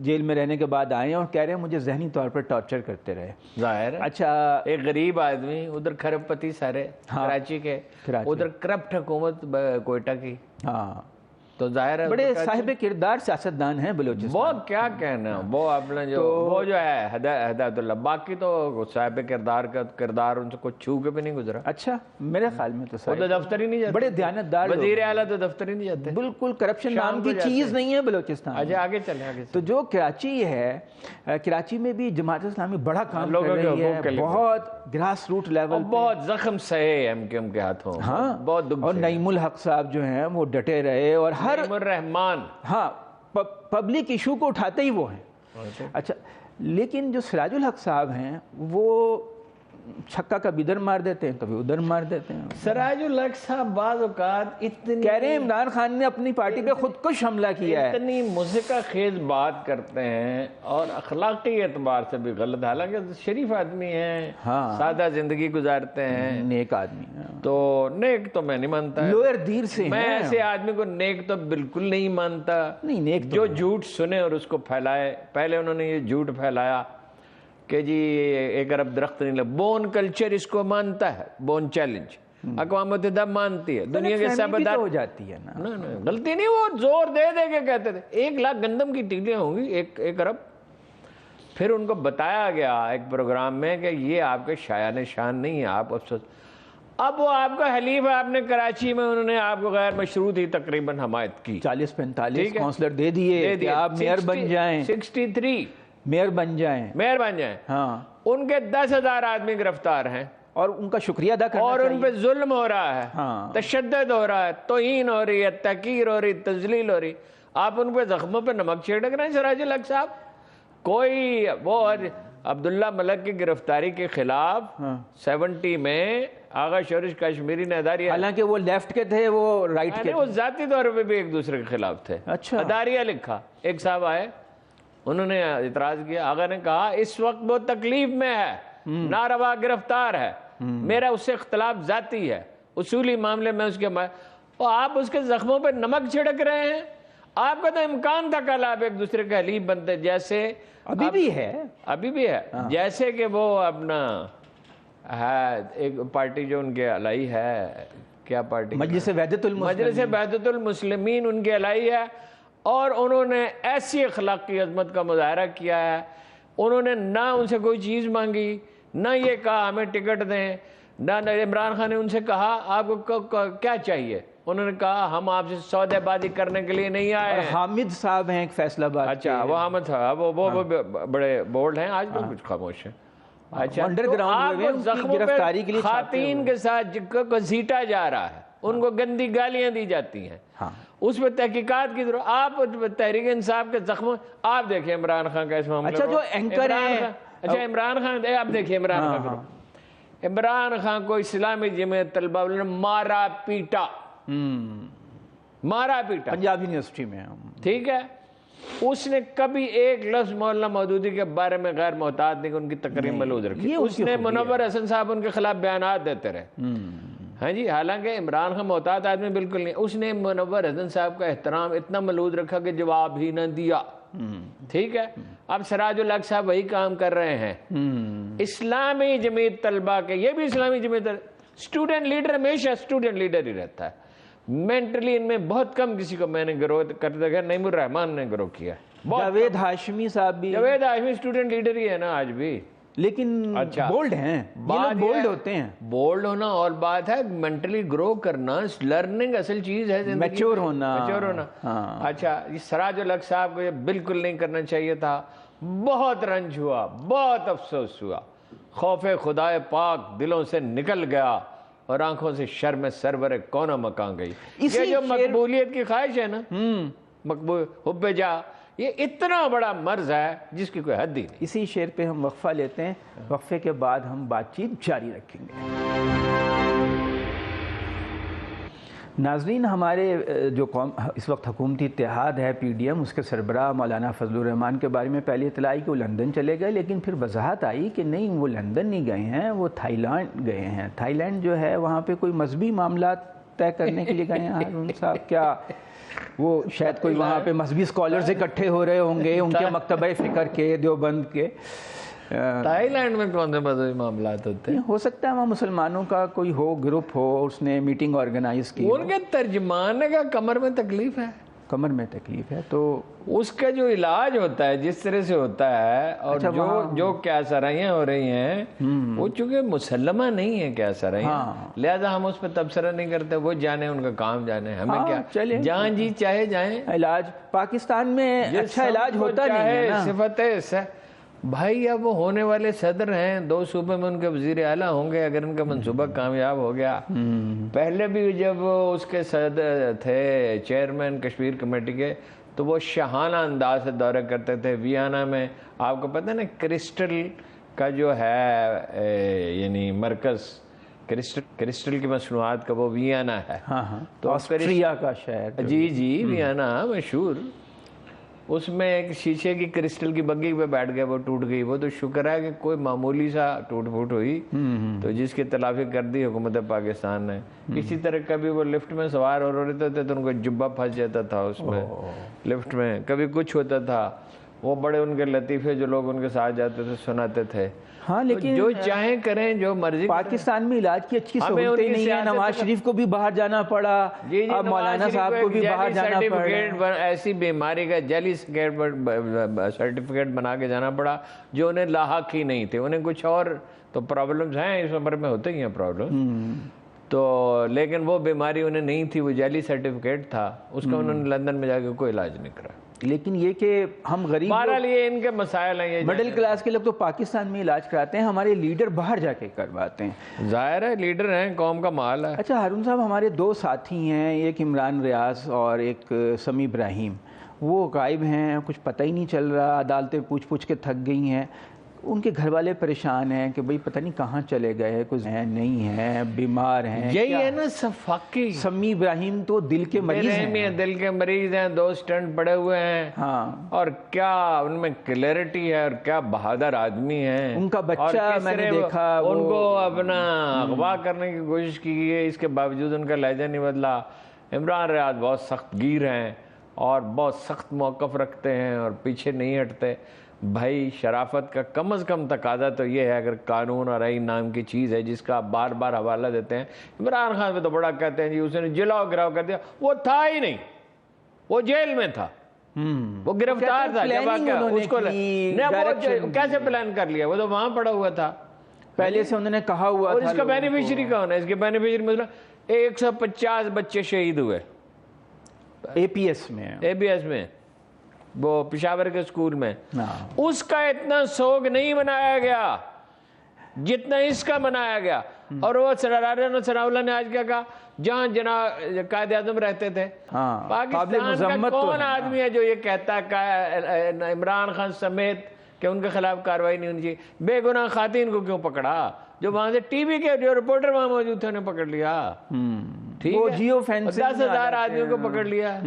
جیل میں رہنے کے بعد آئے ہیں اور کہہ رہے ہیں مجھے ذہنی طور پر ٹارچر کرتے رہے. ظاہر ہے. اچھا ایک غریب آدمی ادھر کھرب پتی سارے کراچی کے، ادھر کرپٹ حکومت کوئٹہ کی، ہاں تو ظاہر ہے بڑے صاحب کردار سیاستدان ہیں بلوچستان. وہ کیا کہنا، وہ اپنا وہ جو ہے ہدایت اللہ، باقی تو صاحب کردار کا کردار ان سے کچھ چھو کے بھی نہیں گزرا. اچھا میرے خیال میں تو وہ تو دفتر ہی نہیں جاتے، بڑے دیانتدار وزیر اعلیٰ تو دفتر ہی نہیں جاتے، بالکل کرپشن نام کی چیز نہیں ہے بلوچستان. اچھا آگے چلیں آگے. تو جو کراچی ہے، کراچی میں بھی جماعت اسلامی بڑا کام کر رہی ہے، بہت گراس روٹ لیول، بہت زخم سہے ایم کیو ایم کے ہاتھوں. ہاں بہت دکھ. اور نعیم الحق صاحب جو ہیں وہ ڈٹے رہے اور ہر الرحمان، ہاں پبلک ایشو کو اٹھاتے ہی وہ ہیں. اچھا لیکن جو سراج الحق صاحب ہیں وہ چھکا کبھی ادھر مار دیتے ہیں کبھی ادھر مار دیتے ہیں. سراج الحق صاحب بعض اوقات اتنی کہہ رہے ہیں عمران خان نے اپنی پارٹی پہ خود کش حملہ کیا ہے، اتنی موسیقہ خیز بات کرتے ہیں اور اخلاقی اعتبار سے بھی غلط، حالانکہ شریف آدمی ہیں، سادہ زندگی گزارتے ہیں، نیک آدمی ہیں. تو نیک تو میں نہیں مانتا، لوئر دیر سے میں ایسے آدمی کو نیک تو بالکل نہیں مانتا. نہیں نیک جو جھوٹ سنے اور اس کو پھیلائے. پہلے انہوں نے یہ جھوٹ پھیلایا کہ جی ایک ارب درخت نہیں لگا، بون کلچر اس کو مانتا ہے، بون چیلنج اقوام متحدہ مانتی ہے، دنیا کے سب ہو جاتی ہے نا. غلطی نہیں، وہ زور دے دے کے کہتے تھے 1 لاکھ گندم کی ٹیلیاں ہوں گی، ایک ارب. پھر ان کو بتایا گیا ایک پروگرام میں کہ یہ آپ کے شایان شان نہیں ہے، آپ افسوس. اب وہ آپ کا حلیف ہے، آپ نے کراچی میں انہوں نے آپ کو غیر مشروط ہی تقریباً حمایت کی، 40-45 کونسلر دے دیے کہ آپ میئر بن جائیں، 63 میئر بن جائیں. ہاں ان کے 10,000 آدمی گرفتار ہیں اور ان کا شکریہ ادا کرنا اور چاہیے. ان پہ ظلم ہو رہا ہے، تشدد ہو رہا ہے، توہین ہو رہی ہے، تحقیر ہو رہی، تذلیل ہو رہی. آپ ان پہ زخموں پہ نمک چھڑک رہے ہیں. سراج الحق صاحب کوئی وہ عبداللہ ملک کی گرفتاری کے خلاف 70 میں آغا شورش کشمیری نے اداریہ، حالانکہ وہ لیفٹ کے تھے وہ رائٹ کے، وہ ذاتی طور پہ بھی ایک دوسرے کے خلاف تھے. اچھا اداریہ لکھا، ایک صاحب آئے انہوں نے اعتراض کیا، آغا نے کہا اس وقت وہ تکلیف میں ہے، ناروا گرفتار ہے، میرا اس سے اختلاف ذاتی ہے، اصولی معاملے میں اس کے اور آپ اس کے زخموں پہ نمک چھڑک رہے ہیں. آپ کا تو امکان تھا کل آپ ایک دوسرے کے حلیف بنتے، جیسے ابھی بھی ہے جیسے کہ وہ اپنا ہے ایک پارٹی جو ان کے الائی ہے، کیا پارٹی، مجلس وحدت المسلمین ان کے الائی ہے، اور انہوں نے ایسی اخلاقی عظمت کا مظاہرہ کیا ہے. انہوں نے نہ ان سے کوئی چیز مانگی، نہ یہ کہا ہمیں ٹکٹ دیں، نہ عمران خان نے ان سے کہا آپ کو کیا چاہیے، انہوں نے کہا ہم آپ سے سودے بازی کرنے کے لیے نہیں آئے ہیں. حامد صاحب ہیں ایک فیصلہ باد. اچھا وہ حامد صاحب وہ بڑے بولڈ ہیں، آج تو کچھ خاموش ہیں. اچھا گرفتاری کے لیے خواتین کے ساتھ گھسیٹا جا رہا ہے، ان کو گندی گالیاں دی جاتی ہیں، اس پہ تحقیقات کی ضرورت. آپ تحریک انصاف کے زخموں، آپ دیکھیں عمران خان کا اس معاملے. اچھا جو اینکر ہیں، اچھا عمران خان، آپ دیکھیں عمران خان کو اسلامی جمعیت طلبہ نے مارا پیٹا پنجاب یونیورسٹی میں، ٹھیک ہے. اس نے کبھی ایک لفظ مولانا مودودی کے بارے میں غیر محتاط نہیں کہ ان کی تقریر ملوز رکھی. اس نے منور حسن صاحب ان کے خلاف بیانات دیتے رہے، ہاں جی، حالانکہ عمران خان محتاط آدمی بالکل نہیں. اس نے منور حسن صاحب کا احترام اتنا ملوز رکھا کہ جواب ہی نہ دیا. ٹھیک ہے. اب سراج الحق صاحب وہی کام کر رہے ہیں. اسلامی جمعیت طلبہ کے، یہ بھی اسلامی جمعیت اسٹوڈنٹ لیڈر ہمیشہ اسٹوڈنٹ لیڈر ہی رہتا ہے. مینٹلی ان میں بہت کم کسی کو میں نے گروہ کرتے دیکھا. نعیم الرحمان نے گروہ کیا. جاوید ہاشمی صاحب بھی، Javed Hashmi student leader he ہے نا آج بھی، لیکن بولڈ ہیں، بولڈ ہوتے ہیں. بولڈ ہونا اور بات ہے، مینٹلی گرو کرنا، لرننگ اصل چیز ہے، میچور ہونا. اچھا سراج الحق صاحب کو یہ بالکل نہیں کرنا چاہیے تھا. بہت رنج ہوا، بہت افسوس ہوا. خوف خدا پاک دلوں سے نکل گیا اور آنکھوں سے شرم سرور کونا مکان گئی. یہ جو مقبولیت کی خواہش ہے نا، مقبول حب جا، یہ اتنا بڑا مرض ہے جس کی کوئی حد ہی نہیں. اسی شعر پہ ہم وقفہ لیتے ہیں، وقفے کے بعد ہم بات چیت جاری رکھیں گے. ناظرین، ہمارے جو قوم اس وقت حکومتی اتحاد ہے PDM، اس کے سربراہ مولانا فضل الرحمان کے بارے میں پہلے اطلاع آئی کہ وہ لندن چلے گئے، لیکن پھر وضاحت آئی کہ نہیں، وہ لندن نہیں گئے ہیں، وہ تھائی لینڈ گئے ہیں۔ تھائی لینڈ جو ہے وہاں پہ کوئی مذہبی معاملات طے کرنے کے لیے گئے ہیں ہارون صاحب؟ کیا وہ شاید کوئی وہاں پہ مذہبی اسکالرز اکٹھے ہو رہے ہوں گے ان کے مکتبہ فکر کے، دیوبند کے؟ تھائی لینڈ میں کون سے مذہبی معاملات ہوتے ہیں؟ ہو سکتا ہے وہاں مسلمانوں کا کوئی ہو، گروپ ہو، اس نے میٹنگ آرگنائز کی، ان کے ترجمان کا کمر میں تکلیف ہے، کمر میں تکلیف ہے، تو اس کا جو علاج ہوتا ہے جس طرح سے ہوتا ہے، اور جو کیا سرائیاں ہو رہی ہیں وہ چونکہ مسلمہ نہیں ہے کیا سرائیاں، لہذا ہم اس پہ تبصرہ نہیں کرتے، وہ جانے ان کا کام جانے، ہمیں کیا، جہاں جی چاہے جائیں۔ علاج پاکستان میں اچھا علاج ہوتا نہیں ہے نا، صفت ہے بھائی، اب وہ ہونے والے صدر ہیں، 2 صوبے میں ان کے وزیر اعلیٰ ہوں گے اگر ان کا منصوبہ کامیاب ہو گیا۔ پہلے بھی جب اس کے صدر تھے چیئرمین کشمیر کمیٹی کے، تو وہ شاہانہ انداز سے دورے کرتے تھے ویانا میں۔ آپ کو پتہ ہے نا کرسٹل کا جو ہے یعنی مرکز کرسٹل کی مصنوعات کا، وہ ویانا ہے، تو آسٹریا کا شہر، جی ویانا مشہور۔ اس میں ایک شیشے کی کرسٹل کی بگی پہ بیٹھ گئے، وہ ٹوٹ گئی۔ وہ تو شکر ہے کہ کوئی معمولی سا ٹوٹ پھوٹ ہوئی تو جس کی تلافی کر دی حکومت پاکستان نے۔ اسی طرح کبھی وہ لفٹ میں سوار ہو رہے تھے تو ان کو جبہ پھنس جاتا تھا اس میں لفٹ میں، کبھی کچھ ہوتا تھا، وہ بڑے ان کے لطیفے جو لوگ ان کے ساتھ جاتے تھے سناتے تھے۔ ہاں لیکن جو چاہیں کریں، جو مرضی۔ پاکستان میں علاج کی اچھی سہولتیں نہیں ہیں، نواز شریف کو بھی باہر جانا پڑا، اب مولانا صاحب کو بھی باہر جانا پڑا، ایسی بیماری کا جعلی سرٹیفکیٹ بنا کے جانا پڑا جو انہیں لاحق ہی نہیں تھے، انہیں کچھ اور تو پرابلمز ہیں، اس عمر میں ہوتے ہی ہیں پرابلم، تو لیکن وہ بیماری انہیں نہیں تھی، وہ جعلی سرٹیفکیٹ تھا، اس کا انہوں نے لندن میں جا کے کوئی علاج نہیں کرا۔ لیکن یہ کہ ہم غریب، بہرحال یہ ان کے مسائل ہیں، مڈل کلاس کے لوگ تو پاکستان میں علاج کراتے ہیں، ہمارے لیڈر باہر جا کے کرواتے ہیں۔ ظاہر ہے لیڈر ہیں، قوم کا مال ہے۔ اچھا ہارون صاحب، ہمارے 2 ساتھی ہیں، ایک عمران ریاض اور ایک سمیع ابراہیم، وہ غائب ہیں، کچھ پتہ ہی نہیں چل رہا، عدالتیں پوچھ کے تھک گئی ہیں، ان کے گھر والے پریشان ہیں کہ بھئی پتہ نہیں کہاں چلے گئے، کچھ ہیں نہیں ہیں، بیمار ہیں۔ یہی ہے نا صفاقی۔ سمیع ابراہیم تو دل کے مریض ہیں، دل کے مریض ہیں، 2 سٹنٹ پڑے ہوئے ہیں، اور کیا ان میں کلیئرٹی ہے، اور کیا بہادر آدمی ہیں۔ ان کا بچہ میں نے دیکھا، ان کو اپنا اغوا کرنے کی کوشش کی ہے، اس کے باوجود ان کا لہجہ نہیں بدلا۔ عمران ریاض بہت سخت گیر ہیں اور بہت سخت موقف رکھتے ہیں اور پیچھے نہیں ہٹتے۔ بھائی شرافت کا کم از کم تقاضا تو یہ ہے، اگر قانون اور آئین نام کی چیز ہے جس کا آپ بار بار حوالہ دیتے ہیں، عمران خان پہ تو بڑا کہتے ہیں جی اس نے جلاؤ گراؤ کر دیا، وہ تھا ہی نہیں، وہ جیل میں تھا، وہ گرفتار تھا، جب اس کو کیسے پلان کر لیا، وہ تو وہاں پڑا ہوا تھا، پہلے سے انہوں نے کہا ہوا اور اس کا بینیفیشری کون ہے؟ اس کے بینیفیشری مطلب 150 بچے شہید ہوئے APS میں، وہ پشاور کے اسکول میں، اس کا اتنا سوگ نہیں منایا گیا جتنا اس کا منایا گیا۔ اور وہ ثناء اللہ نے آج کیا کہا، جہاں جناب قائد اعظم رہتے تھے، پاکستان کا کون آدمی ہے جو یہ کہتا ہے عمران خان سمیت کہ ان کے خلاف کارروائی نہیں ہونی چاہیے؟ بے گناہ خواتین کو کیوں پکڑا؟ جو وہاں سے ٹی وی کے جو رپورٹر وہاں موجود تھے انہیں پکڑ لیا، ٹھیک ہے، 10,000 آدمیوں کو پکڑ لیا۔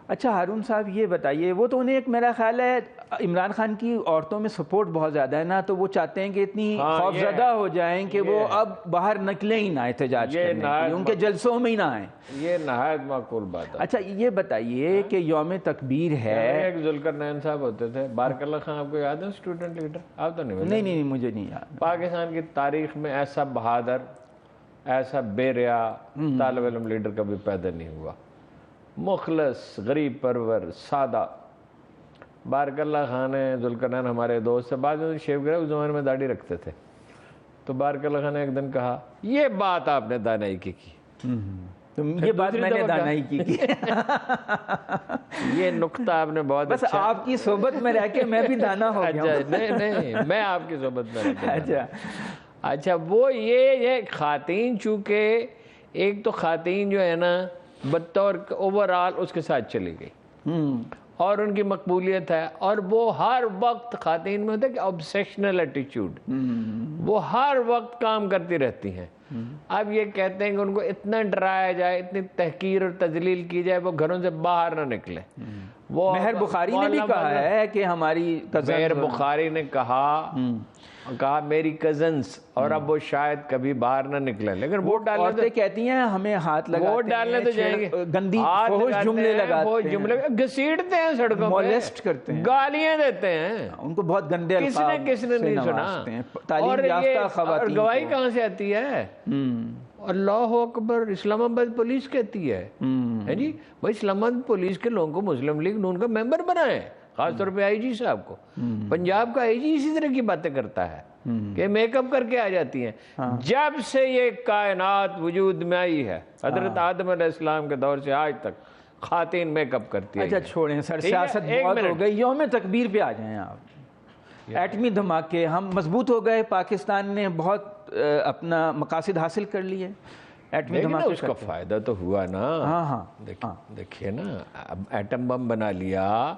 اچھا ہارون صاحب یہ بتائیے، وہ تو انہیں ایک میرا خیال ہے عمران خان کی عورتوں میں سپورٹ بہت زیادہ ہے نا، تو وہ چاہتے ہیں کہ اتنی خوفزدہ ہو جائیں کہ وہ اب باہر نکلیں ہی نہ احتجاج کرنے کے لیے، ان کے جلسوں میں ہی نہ آئیں۔ یہ نہایت معقول بات ہے۔ اچھا یہ بتائیے کہ یوم تکبیر ہے، ایک ذوالقرنین صاحب ہوتے تھے، بارک اللہ خان، آپ کو یاد ہے اسٹوڈنٹ لیڈر؟ آپ تو نہیں مجھے نہیں یاد۔ پاکستان کی تاریخ میں ایسا بہادر، ایسا بے ریا طالب علم لیڈر کبھی پیدا نہیں ہوا، مخلص، غریب پرور، سادہ۔ بارک اللہ خان ذوالقرنین ہمارے دوست سے، بعد میں شیو گرے، اس زمانے میں داڑھی رکھتے تھے، تو بارک اللہ خان نے ایک دن کہا، یہ بات آپ نے دانائی کی یہ بات میں نے دانائی کی یہ نقطہ آپ نے بہت بس آپ کی صحبت میں رہ کے میں بھی دانا ہو گیا ہوں۔ نہیں میں آپ کی صحبت میں رہ کے اچھا وہ یہ خواتین، چونکہ ایک تو خواتین جو ہے نا بطور اوور آل اس کے ساتھ چلی گئی، اور ان کی مقبولیت ہے، اور وہ ہر وقت خواتین میں ہوتا ہے کہ obsessional attitude، وہ ہر وقت کام کرتی رہتی ہیں۔ اب یہ کہتے ہیں کہ ان کو اتنا ڈرایا جائے، اتنی تحقیر اور تذلیل کی جائے، وہ گھروں سے باہر نہ نکلے۔ وہ مہر بخاری نے بھی کہا ہے کہ ہماری مہر بخاری نے کہا میری کزنس، اور اب وہ شاید کبھی باہر نہ نکلے، لیکن ووٹ ڈالنے عورتیں کہتی ہیں ہمیں ہاتھ لگاتے ہیں، ووٹ ڈالنے تو جائیں گے، گندی فحش جملے لگاتے ہیں، گھسیٹتے ہیں سڑکوں پہ، مولسٹ کرتے ہیں، گالیاں دیتے ہیں، ان کو بہت گندے الفاظ کس نے نہیں سنا۔ تعلیم یافتہ خواتین، گواہی کہاں سے آتی ہے؟ اللہ اکبر، اسلام آباد پولیس کہتی ہے جی بھائی اسلام آباد پولیس کے لوگوں کو مسلم لیگ نون کا ممبر بنائے، خاص طور پہ آئی جی صاحب کو۔ پنجاب کا آئی جی اسی طرح کی باتیں کرتا ہے کہ میک اپ کر کے آ جاتی ہیں۔ جب سے یہ کائنات وجود میں آئی ہے، حضرت آدم علیہ السلام کے دور سے آج تک خواتین میک اپ کرتی ہیں۔ اچھا چھوڑیں سر، سیاست بہت ہو گئی، یوم تکبیر پہ آ جائیں آپ۔ ایٹمی دھماکے، ہم مضبوط ہو گئے، پاکستان نے بہت اپنا مقاصد حاصل کر لیے، ایٹمی دھماکے اس کا فائدہ تو ہوا نا۔ ہاں دیکھیے نا، اب ایٹم بم بنا لیا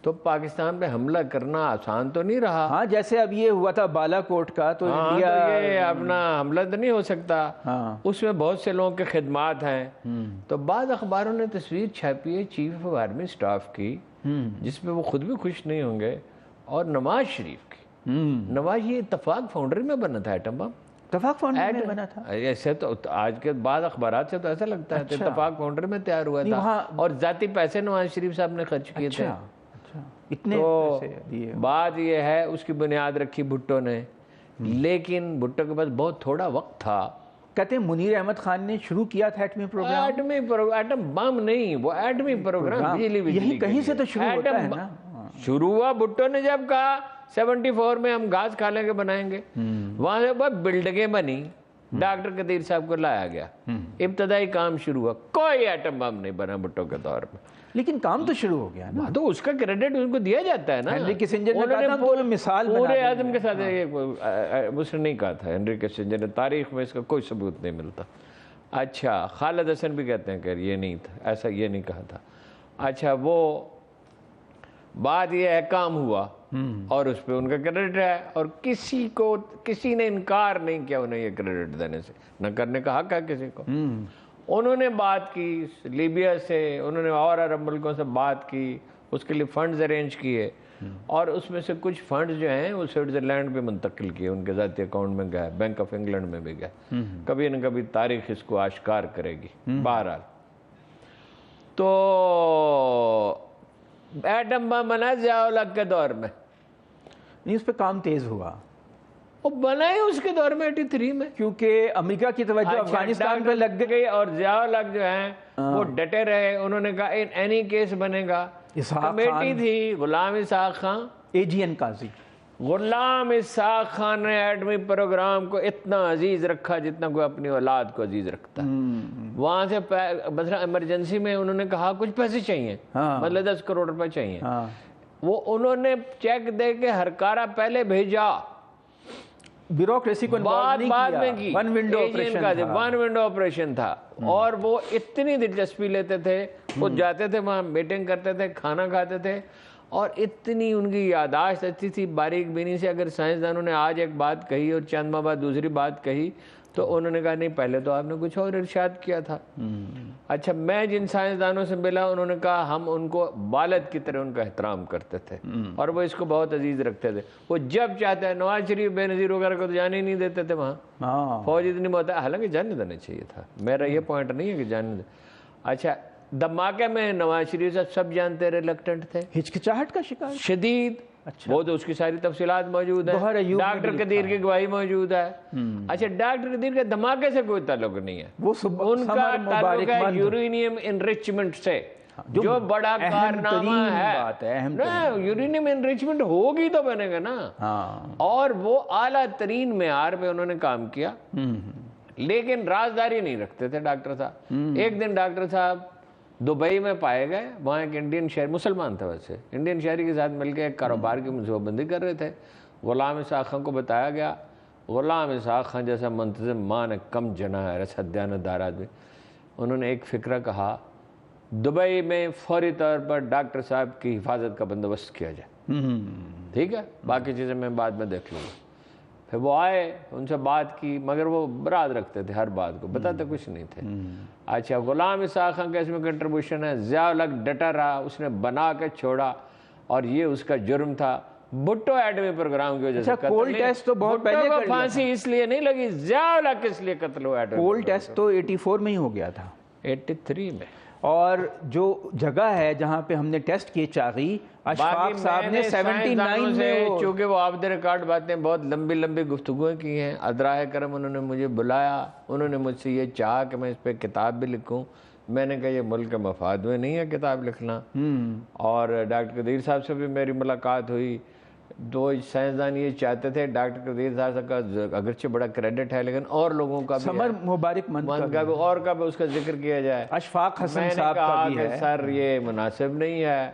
تو پاکستان پہ حملہ کرنا آسان تو نہیں رہا۔ ہاں جیسے اب یہ ہوا تھا بالا کوٹ کا، تو انڈیا یہ اپنا حملہ تو نہیں ہو سکتا، اس میں بہت سے لوگوں کے خدمات ہیں۔ تو بعض اخباروں نے تصویر چھاپی ہے چیف آف آرمی سٹاف کی، جس میں وہ خود بھی خوش نہیں ہوں گے، اور نواز شریف کی۔ نواز یہ اتفاق فاؤنڈری میں بنا تھا ایٹم بم، اتفاق فاؤنڈری میں بنا تھا۔ ایسے تو آج کے بعض اخبارات سے تو ایسا لگتا ہے کہ اتفاق فاؤنڈری میں تیار ہوا تھا، اور ذاتی پیسے نواز شریف صاحب نے خرچ کیے تھے۔ تو بات یہ ہے، اس کی بنیاد رکھی بھٹو نے، لیکن بھٹو کے پاس بہت تھوڑا وقت تھا۔ کہتے ہیں منیر احمد خان نے شروع کیا تھا ایٹمی پروگرام، ایٹم بم نہیں، وہ ایٹمی پروگرام، یہی کہیں سے تو شروع ہوتا ہے نا۔ شروع ہوا بھٹو نے جب کہا 74 میں ہم گھاس کھا کے بنائیں گے، وہاں سے بہت بلڈنگیں بنی، ڈاکٹر قدیر صاحب کو لایا گیا، ابتدائی کام شروع ہوا، کوئی ایٹم بم نہیں بنا بھٹو کے دور میں، لیکن کام تو شروع ہو گیا نا، تو اس کا کریڈٹ ان کو دیا جاتا ہے نا۔ ہنری کسنجر نے کہا تھا پورے مثال پورے اعظم کے ساتھ، اس نے نہیں کہا تھا ہنری کسنجر نے، تاریخ میں اس کا کوئی ثبوت نہیں ملتا۔ اچھا خالد حسن بھی کہتے ہیں کہ یہ نہیں تھا، ایسا یہ نہیں کہا تھا۔ اچھا وہ بات یہ ہے، کام ہوا اور اس پہ ان کا کریڈٹ ہے، اور کسی نے انکار نہیں کیا انہیں یہ کریڈٹ دینے سے، نہ کرنے کا حق ہے کسی کو۔ انہوں نے بات کی لیبیا سے، انہوں نے اور عرب ملکوں سے بات کی، اس کے لیے فنڈز ارینج کیے، اور اس میں سے کچھ فنڈز جو ہیں وہ سوئٹزرلینڈ پہ منتقل کیے، ان کے ذاتی اکاؤنٹ میں گئے، بینک آف انگلینڈ میں بھی گئے، کبھی نہ کبھی تاریخ اس کو آشکار کرے گی۔ بہرحال تو ایٹم بم بنا ضیاء الحق کے دور میں، اس پہ کام تیز ہوا، وہ بنا ہی اس کے دور میں 83 میں، کیونکہ امریکہ کی توجہ افغانستان پہ لگ گئی، اور ضیاء الحق جو ہیں وہ ڈٹے رہے، انہوں نے کہا ان اینی کیس بنے گا۔ کمیٹی تھی، غلام اسحاق خان، AGN قاضی، غلام اسحاق خان نے ایٹمی پروگرام کو اتنا عزیز رکھا جتنا کوئی اپنی اولاد کو عزیز رکھتا ہے۔ وہاں سے مثلا ایمرجنسی میں انہوں نے کہا کچھ پیسے چاہیے، مطلب 10 کروڑ روپے چاہیے، وہ انہوں نے چیک دے کے ہرکارا پہلے بھیجا، بیوروکریسی کو بعد میں کی، ون ونڈو آپریشن تھا، اور وہ اتنی دلچسپی لیتے تھے، وہ جاتے تھے وہاں میٹنگ کرتے تھے، کھانا کھاتے تھے، اور اتنی ان کی یاداشت اچھی تھی، باریک بینی سے اگر سائنسدانوں نے آج ایک بات کہی اور چند ماہ بعد دوسری بات کہی تو انہوں نے کہا نہیں پہلے تو آپ نے کچھ اور ارشاد کیا تھا۔ اچھا میں جن سائنسدانوں سے ملا انہوں نے کہا ہم ان کو والد کی طرح ان کا احترام کرتے تھے، اور وہ اس کو بہت عزیز رکھتے تھے، وہ جب چاہتے ہیں نواز شریف بے نظیر وغیرہ کو تو جانے ہی نہیں دیتے تھے وہاں، فوج اتنی بہت ہے، حالانکہ جانے دینا چاہیے تھا، میرا یہ پوائنٹ نہیں ہے کہ جانے دے۔ اچھا دھماکے میں نواز شریف صاحب سب جانتے ریلیکٹنٹ تھے، ہچکچاہٹ کا شکار شدید، وہ تو اس کی ساری تفصیلات موجود ہیں، ڈاکٹر قدیر کی گواہی موجود ہے۔ اچھا ڈاکٹر قدیر کے دھماکے سے کوئی تعلق نہیں ہے، ان کا تعلق ہے یورینیم انریچمنٹ سے، جو بڑا کارنامہ ہے، یورینیم انریچمنٹ ہوگی تو بنے گا نا، اور وہ اعلیٰ ترین معیار پہ انہوں نے کام کیا، لیکن رازداری نہیں رکھتے تھے ڈاکٹر صاحب۔ ایک دن ڈاکٹر صاحب دبئی میں پائے گئے، وہاں ایک انڈین شہری، مسلمان تھا ویسے، انڈین شہری کے ساتھ مل کے ایک کاروبار کی منصوبہ بندی کر رہے تھے، غلام اسحاق خان کو بتایا گیا، غلام اسحاق خان جیسا منتظم ماں نے کم جنا ہے، رسد دیانت دار آدمی، انہوں نے ایک فکرہ کہا دبئی میں فوری طور پر ڈاکٹر صاحب کی حفاظت کا بندوبست کیا جائے، ٹھیک ہے، باقی چیزیں میں بعد میں دیکھ لوں گا۔ پھر وہ آئے، ان سے بات کی، مگر وہ براد رکھتے تھے ہر بات کو، بتاتے کچھ نہیں تھے۔ اچھا، غلام اسحاق خان کا اس میں کنٹریبیوشن ہے، ضیاء الحق ڈٹا رہا، اس نے بنا کے چھوڑا، اور یہ اس کا جرم تھا۔ بھٹو ایٹمی پروگرام کی وجہ سے قتل کول ٹیسٹ تو بہت پہلے بھٹو کو پھانسی اس لیے نہیں لگی، ضیاء الحق اس لیے قتل ہوا ایٹمی کول ٹیسٹ تو 84 میں ہی ہو گیا تھا، 83 میں۔ اور جو جگہ ہے جہاں پہ ہم نے ٹیسٹ کیے چاغی، اشفاق صاحب نے 79 میں چونکہ وہ آف دی ریکارڈ باتیں بہت لمبی لمبی گفتگویں کی ہیں، ادراہ کرم انہوں نے مجھے بلایا، انہوں نے مجھ سے یہ چاہا کہ میں اس پہ کتاب بھی لکھوں، میں نے کہا یہ ملک کے مفاد میں نہیں ہے کتاب لکھنا۔ اور ڈاکٹر قدیر صاحب سے بھی میری ملاقات ہوئی، دو سائنسدان یہ چاہتے تھے، ڈاکٹر قدیر صاحب کا اگرچہ بڑا کریڈٹ ہے لیکن اور لوگوں کا بھی سمر مبارک مند کا بھی اور کا بھی اس کا ذکر کیا جائے۔ اشفاق حسن میں نے صاحب کا کہا بھی کہ ہے۔ سر یہ مناسب نہیں ہے،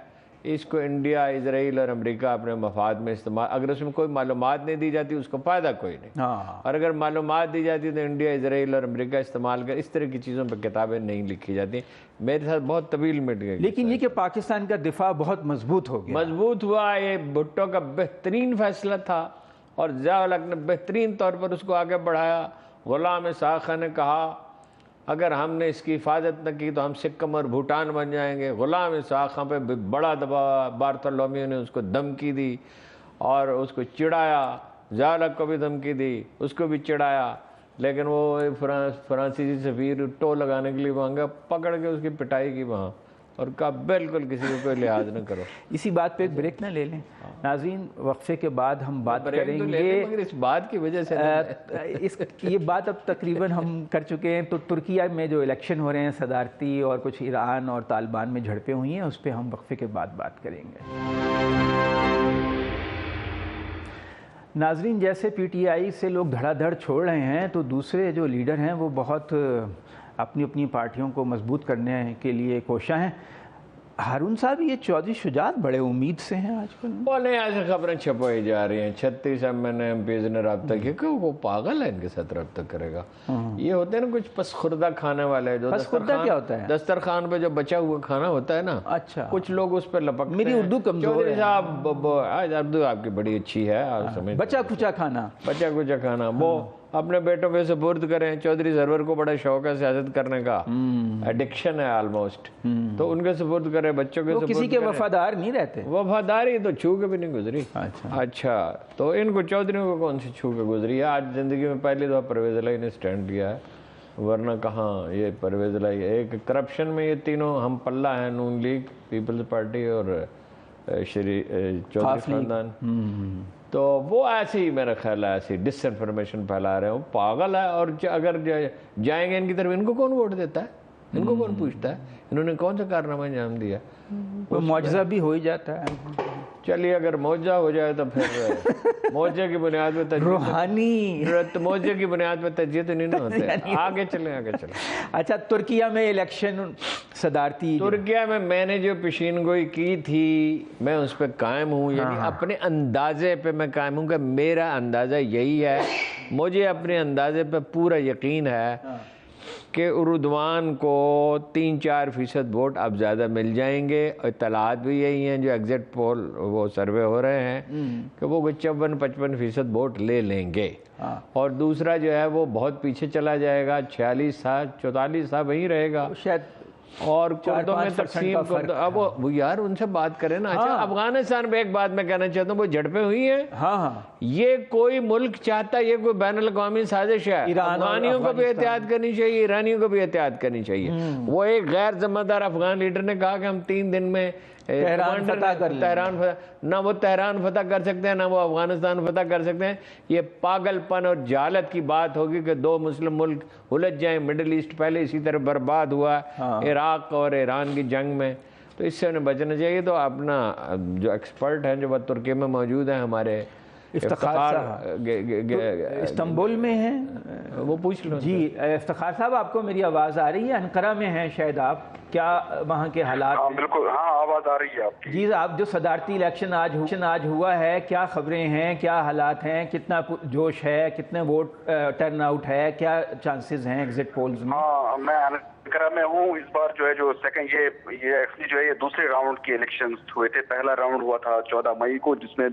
اس کو انڈیا، اسرائیل اور امریکہ اپنے مفاد میں استعمال، اگر اس میں کوئی معلومات نہیں دی جاتی اس کو فائدہ کوئی نہیں، اور اگر معلومات دی جاتی تو انڈیا، اسرائیل اور امریکہ استعمال کر، اس طرح کی چیزوں پہ کتابیں نہیں لکھی جاتی۔ میرے ساتھ بہت طویل مٹ گئی، لیکن یہ کہ پاکستان کا دفاع بہت مضبوط ہو گیا، مضبوط ہوا۔ یہ بھٹو کا بہترین فیصلہ تھا، اور ضیاء الحق نے بہترین طور پر اس کو آگے بڑھایا۔ غلام اسحاق خان نے کہا اگر ہم نے اس کی حفاظت نہ کی تو ہم سکم اور بھوٹان بن جائیں گے۔ غلام اسحاق خان پہ بڑا دباؤ، بارتھولومیو نے اس کو دھمکی دی اور اس کو چڑھایا، ضیاء الحق کو بھی دھمکی دی، اس کو بھی چڑھایا، لیکن وہ فرانسیسی سفیر ٹو لگانے کے لیے وہاں گیا، پکڑ کے اس کی پٹائی کی وہاں، اور کہا بالکل کسی کو کوئی لحاظ نہ کرو۔ اسی بات پہ ایک بریک نہ لے لیں ناظرین، وقفے کے بعد ہم بات کریں گے، مگر اس بات کی وجہ سے یہ بات اب تقریباً ہم کر چکے ہیں، تو ترکیہ میں جو الیکشن ہو رہے ہیں صدارتی، اور کچھ ایران اور طالبان میں جھڑپیں ہوئی ہیں، اس پہ ہم وقفے کے بعد بات کریں گے۔ ناظرین، جیسے پی ٹی آئی سے لوگ دھڑا دھڑ چھوڑ رہے ہیں، تو دوسرے جو لیڈر ہیں وہ بہت اپنی اپنی پارٹیوں کو مضبوط کرنے کے لیے کوشاں ہیں۔ ہارون صاحب، یہ چودھری شجاعت بڑے امید سے ہیں آج کل، بولے ایسے خبریں چھپائی جا رہی ہیں، 36 ایم این ایم پیز نے رابطہ کیا، کہ وہ پاگل ہے ان کے ساتھ رابطہ کرے گا؟ یہ ہوتے ہیں نا کچھ پسخوردہ کھانے والے، جو کیا ہوتا ہے؟ دسترخوان پہ جو بچا ہوا کھانا ہوتا ہے نا، اچھا، کچھ لوگ اس پہ لپکتے ہیں۔ میری اردو کمزور چودھری ہے صاحب، آج اردو آپ کی بڑی اچھی ہے، آپ سمجھ بچا کھچا کھانا، بچا کچا کھانا، وہ اپنے بیٹوں کے سپرد کریں۔ چودھری سرور کو بڑا شوق ہے سیاست کرنے کا، ایڈکشن ہے آلموسٹ، تو ان کے سپرد کرے، بچوں کے سپرد کسی کے وفادار نہیں رہتے، وفاداری تو چھو کے بھی نہیں گزری۔ اچھا، تو ان کو چودھریوں کو کون سی چھو کے گزری ہے؟ آج زندگی میں پہلی دفعہ پرویز الہی نے سٹینڈ لیا ہے، ورنہ کہاں یہ پرویز الہی ایک کرپشن میں، یہ تینوں ہم پلہ ہیں، نون لیگ، پیپلز پارٹی اور شری چودھری خاندان، تو وہ ایسی ہی میرا خیال ہے ایسی ڈس انفارمیشن پھیلا رہے ہیں، پاگل ہے۔ اور اگر جائیں گے ان کی طرف، ان کو کون ووٹ دیتا ہے؟ ان کو کون پوچھتا ہے؟ انہوں نے کون سا کارنامہ انجام دیا؟ وہ معجزہ بھی ہو ہی جاتا ہے۔ چلیے، اگر معجزہ ہو جائے تو پھر معجزے کی بنیاد پہ تجزیہ، روحانی معجزے کی بنیاد پہ تجزیہ تو نہیں ہوتے۔ آگے چلیں، آگے چلیں۔ اچھا، ترکیہ میں الیکشن صدارتی، ترکیہ میں نے جو پیشین گوئی کی تھی میں اس پہ قائم ہوں، یعنی اپنے اندازے پہ میں قائم ہوں کہ میرا اندازہ یہی ہے، مجھے اپنے اندازے پہ پورا یقین ہے کہ اردوان کو 3-4% ووٹ اب زیادہ مل جائیں گے۔ اطلاعات بھی یہی ہیں جو ایگزٹ پول وہ سروے ہو رہے ہیں کہ وہ 54-55% ووٹ لے لیں گے، اور دوسرا جو ہے وہ بہت پیچھے چلا جائے گا، 46-44 وہی رہے گا شاید، اور کردوں میں تقسیم کر۔ اب وہ یار ان سے بات کریں نا۔ اچھا، افغانستان میں ایک بات میں کہنا چاہتا ہوں، وہ جھڑپیں ہوئی ہیں، یہ کوئی ملک چاہتا ہے، یہ کوئی بین الاقوامی سازش ہے، افغانیوں کو بھی احتیاط کرنی چاہیے، ایرانیوں کو بھی احتیاط کرنی چاہیے۔ وہ ایک غیر ذمہ دار افغان لیڈر نے کہا کہ ہم 3 دن میں تہران نہ وہ تہران فتح کر سکتے ہیں، نہ وہ افغانستان فتح کر سکتے ہیں۔ یہ پاگل پن اور جہالت کی بات ہوگی کہ 2 مسلم ملک الجھ جائیں۔ مڈل ایسٹ پہلے اسی طرح برباد ہوا عراق اور ایران کی جنگ میں، تو اس سے انہیں بچنا چاہیے۔ تو اپنا جو ایکسپرٹ ہیں جو ترکی میں موجود ہیں، ہمارے افتخار استنبول میں ہیں، وہ پوچھ لو جی۔ افتخار صاحب، آپ کو میری آواز آ رہی ہے؟ انقرہ میں ہیں شاید آپ، کیا وہاں کے حالات؟ بالکل، ہاں آواز آ رہی ہے آپ کی۔ جی، آپ جو صدارتی الیکشن آج ہوا ہے، کیا خبریں ہیں، کیا حالات ہیں، کتنا جوش ہے، کتنے ووٹ ٹرن آؤٹ ہے، کیا چانسز ہیں ایگزٹ پولز میں؟ ہاں، میں کرا میں ہوں اس بار جو ہے جو سیکنڈ یہ ایکچولی جو ہے یہ دوسرے راؤنڈ کے الیکشنز ہوئے تھے. پہلا راؤنڈ ہوا تھا 14 مئی کو جس میں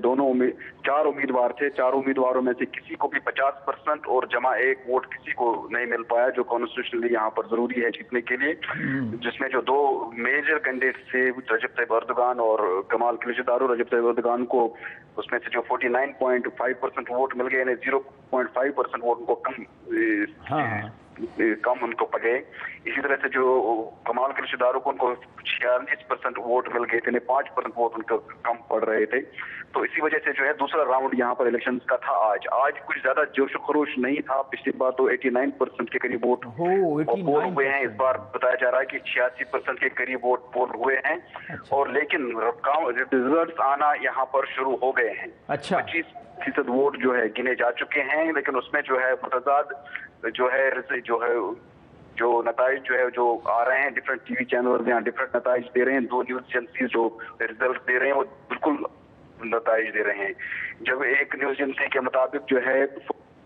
چار امیدوار تھے. چاروں امیدواروں میں سے کسی کو بھی 50% اور جمع ایک ووٹ کسی کو نہیں مل پایا جو کانسٹیٹیوشنلی یہاں پر ضروری ہے جیتنے کے لیے, جس میں جو دو میجر کینڈیڈیٹ تھے رجب طیب اردوغان اور کمال کلچدارو. رجب طیب اردوغان کو اس میں سے جو 49.5% ووٹ مل گئے, یعنی 0.5% ووٹ ان کو کم ان کو پڑے. اسی طرح سے جو کمال کلچدارو کو ان کو 46% ووٹ مل گئے تھے, 5% ووٹ ان کو کم پڑ رہے تھے. تو اسی وجہ سے جو ہے دوسرا راؤنڈ یہاں پر الیکشنز کا تھا. آج کچھ زیادہ جوش و خروش نہیں تھا. پچھلی بار تو 89% کے قریب ووٹ پول ہوئے ہیں. اس بار بتایا جا رہا ہے کہ 86% کے قریب ووٹ پول ہوئے ہیں. اور لیکن ریزلٹس آنا یہاں پر شروع ہو گئے ہیں. 25% ووٹ جو ہے گنے جا چکے ہیں, لیکن اس میں جو ہے متضاد جو نتائج جو ہے جو آ رہے ہیں ڈفرینٹ ٹی وی چینل یہاں ڈفرینٹ نتائج دے رہے ہیں. دو نیوز ایجنسیز جو ریزلٹ دے رہے ہیں وہ بالکل نتائج دے رہے ہیں. جب ایک نیوز ایجنسی کے مطابق جو ہے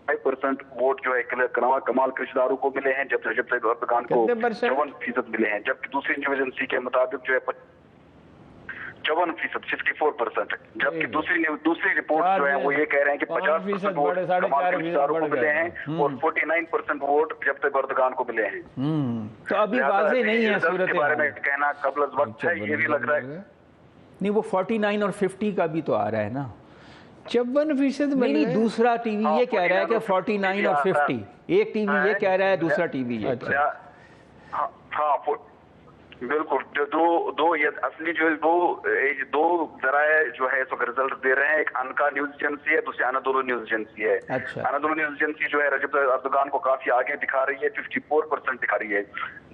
5% ووٹ جو ہے کمال کلچدارو کو ملے ہیں, جب رجب طیب اردوغان کو 54% ملے ہیں. جبکہ دوسری نیوز ایجنسی کے مطابق جو ہے 54%, جبکہ دوسری رپورٹ جو ہے وہ یہ کہہ رہے ہیں کہ 50% ووٹ کمال کلچدارو کو ملے ہیں اور 49% ووٹ رجب طیب اردوغان کو ملے ہیں. تو ابھی واضح نہیں ہے صورت کے بارے میں کہنا قبل از وقت ہے. یہ بھی لگ رہا ہے نہیں, وہ 49 اور 50 کا بھی تو آ رہا ہے نا. 54% نہیں, دوسرا ٹی وی یہ کہہ رہا ہے کہ 49 اور 50. ایک ٹی وی یہ کہہ رہا ہے, دوسرا ٹی وی یہ کہہ رہا ہے. ہاں بالکل. دو اصلی جو دو ذرائع جو ہے اس وقت رزلٹ دے رہے ہیں. ایک انکا نیوز ایجنسی ہے, دوسری انادولو نیوز ایجنسی ہے. انادولو نیوز ایجنسی جو ہے رجب طیب اردوغان کو کافی آگے دکھا رہی ہے, 54% دکھا رہی ہے,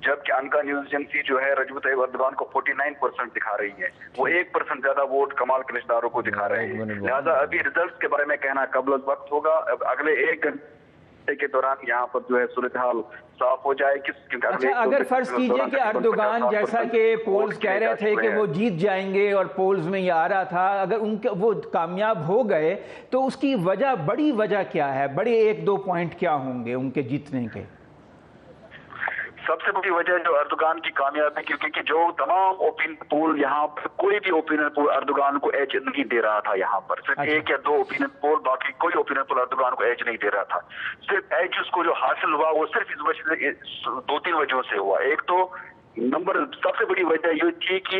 جبکہ انکا نیوز ایجنسی جو ہے رجب طیب اردوغان کو 49% دکھا رہی ہے. وہ 1% زیادہ ووٹ کمال کلچدارو کو دکھا رہے ہیں. لہٰذا ابھی ریزلٹس کے بارے میں کہنا قبل از وقت ہوگا. اب اگلے ایک گھنٹے کے دوران یہاں پر جو ہے صورتحال صاف ہو جائے. اچھا, اگر فرض کیجئے کہ اردوغان جیسا کہ پولز کہہ رہے تھے کہ وہ جیت جائیں گے اور پولز میں یہ آ رہا تھا, اگر وہ کامیاب ہو گئے تو اس کی بڑی وجہ کیا ہے؟ بڑے 1-2 پوائنٹ کیا ہوں گے ان کے جیتنے کے؟ سب سے بڑی وجہ جو اردوغان کی کامیابی, کیونکہ جو تمام اوپینین پول یہاں پر کوئی بھی اوپینین پول اردوغان کو ایج نہیں دے رہا تھا. یہاں پر صرف 1 یا 2 اوپینین پول, باقی کوئی اوپینین پول اردوغان کو ایج نہیں دے رہا تھا. صرف ایج اس کو جو حاصل ہوا وہ صرف اس وجہ سے 2-3 وجہوں سے ہوا. ایک تو سب سے بڑی وجہ یہ تھی کہ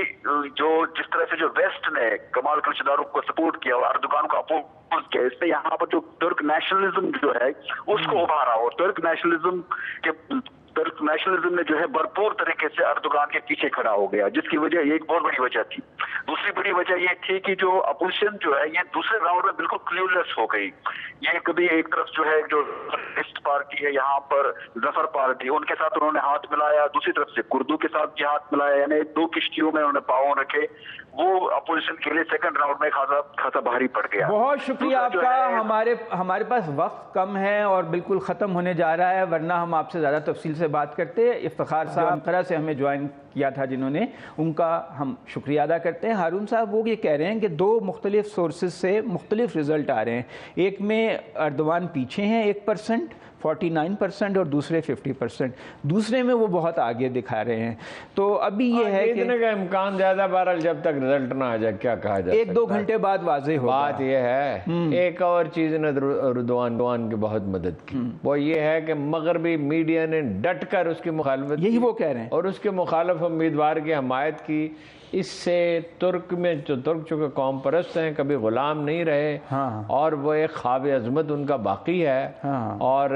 جو جس طرح سے جو ویسٹ نے کمال کلچدارو کو سپورٹ کیا اور اردوغان کو اپوز کیا, اس سے یہاں پر جو ترک نیشنلزم جو ہے اس کو ابھارا. اور ترک نیشنلزم نے جو ہے بھرپور طریقے سے اردوغان کے پیچھے کھڑا ہو گیا, جس کی وجہ یہ ایک بہت بڑی وجہ تھی. دوسری بڑی وجہ یہ تھی کہ جو اپوزیشن جو ہے یہ دوسرے راؤنڈ میں بالکل کلیورلیس ہو گئی. یہ کبھی ایک طرف جو ہے جو لسٹ پارٹی ہے یہاں پر ظفر پارٹی, ان کے ساتھ انہوں نے ہاتھ ملایا, دوسری طرف سے کردو کے ساتھ بھی ہاتھ ملایا, یعنی 2 کشتیوں میں انہوں نے پاؤں رکھے. وہ اپوزیشن کے لیے سیکنڈ راؤنڈ میں خاصا بھاری پڑ گیا. بہت شکریہ آپ کا. ہمارے پاس وقت کم ہے اور بالکل ختم ہونے جا رہا ہے, ورنہ ہم آپ سے زیادہ تفصیل سے بات کرتے. افتخار صاحب انقرہ سے ہمیں جوائن کیا تھا جنہوں نے, ان کا ہم شکریہ ادا کرتے ہیں. ہارون صاحب وہ یہ کہہ رہے ہیں کہ 2 مختلف سورسز سے مختلف رزلٹ آ رہے ہیں. ایک میں اردوغان پیچھے ہیں 1%, 49%, اور دوسرے 50%. دوسرے میں وہ بہت آگے دکھا رہے ہیں. تو ابھی یہ ہے کہ اتنے کا امکان زیادہ, بہرحال جب تک رزلٹ نہ آ جائے کیا کہا جائے. 1-2 گھنٹے بعد واضح ہوگا. بات یہ ہے ایک اور چیز نے اردوغان کی بہت مدد کی, وہ یہ ہے کہ مغربی میڈیا نے ڈٹ کر اس کی مخالفت, یہی وہ کہہ رہے ہیں, اور اس کے مخالف امیدوار کی حمایت کی. اس سے ترک چونکہ قوم پرست ہیں, کبھی غلام نہیں رہے, اور وہ ایک خواب عظمت ان کا باقی ہے. اور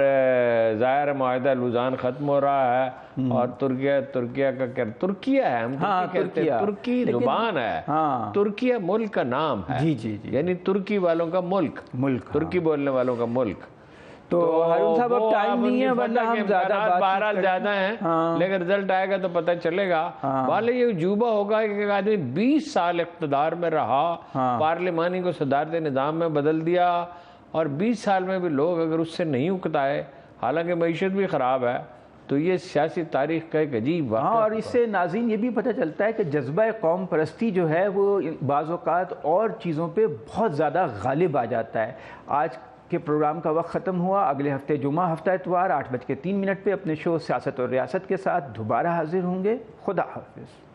ظاہر معاہدہ لوزان ختم ہو رہا ہے, اور ترکیہ کا ترکیہ ہے, ہم کہتے ہیں ترکی زبان ہے, ترکیہ ملک کا نام ہے, یعنی ترکی والوں کا ملک, ترکی بولنے والوں کا ملک. تو ہارون صاحب اب ٹائم نہیں ہے, ورنہ ہم بہرحال زیادہ ہیں, لیکن رزلٹ آئے گا تو پتہ چلے گا. بھالے یہ عجوبہ ہوگا کہ ایک آدمی 20 سال اقتدار میں رہا, پارلیمانی کو صدارتی نظام میں بدل دیا, اور 20 سال میں بھی لوگ اگر اس سے نہیں اکتائے, حالانکہ معیشت بھی خراب ہے, تو یہ سیاسی تاریخ کا ایک عجیب واقعہ. اور اس سے ناظرین یہ بھی پتہ چلتا ہے کہ جذبہ قوم پرستی جو ہے وہ بعض اوقات اور چیزوں پہ بہت زیادہ غالب آ جاتا ہے. آج کے پروگرام کا وقت ختم ہوا. اگلے ہفتے جمعہ ہفتہ اتوار 8:03 پہ اپنے شو سیاست اور ریاست کے ساتھ دوبارہ حاضر ہوں گے. خدا حافظ.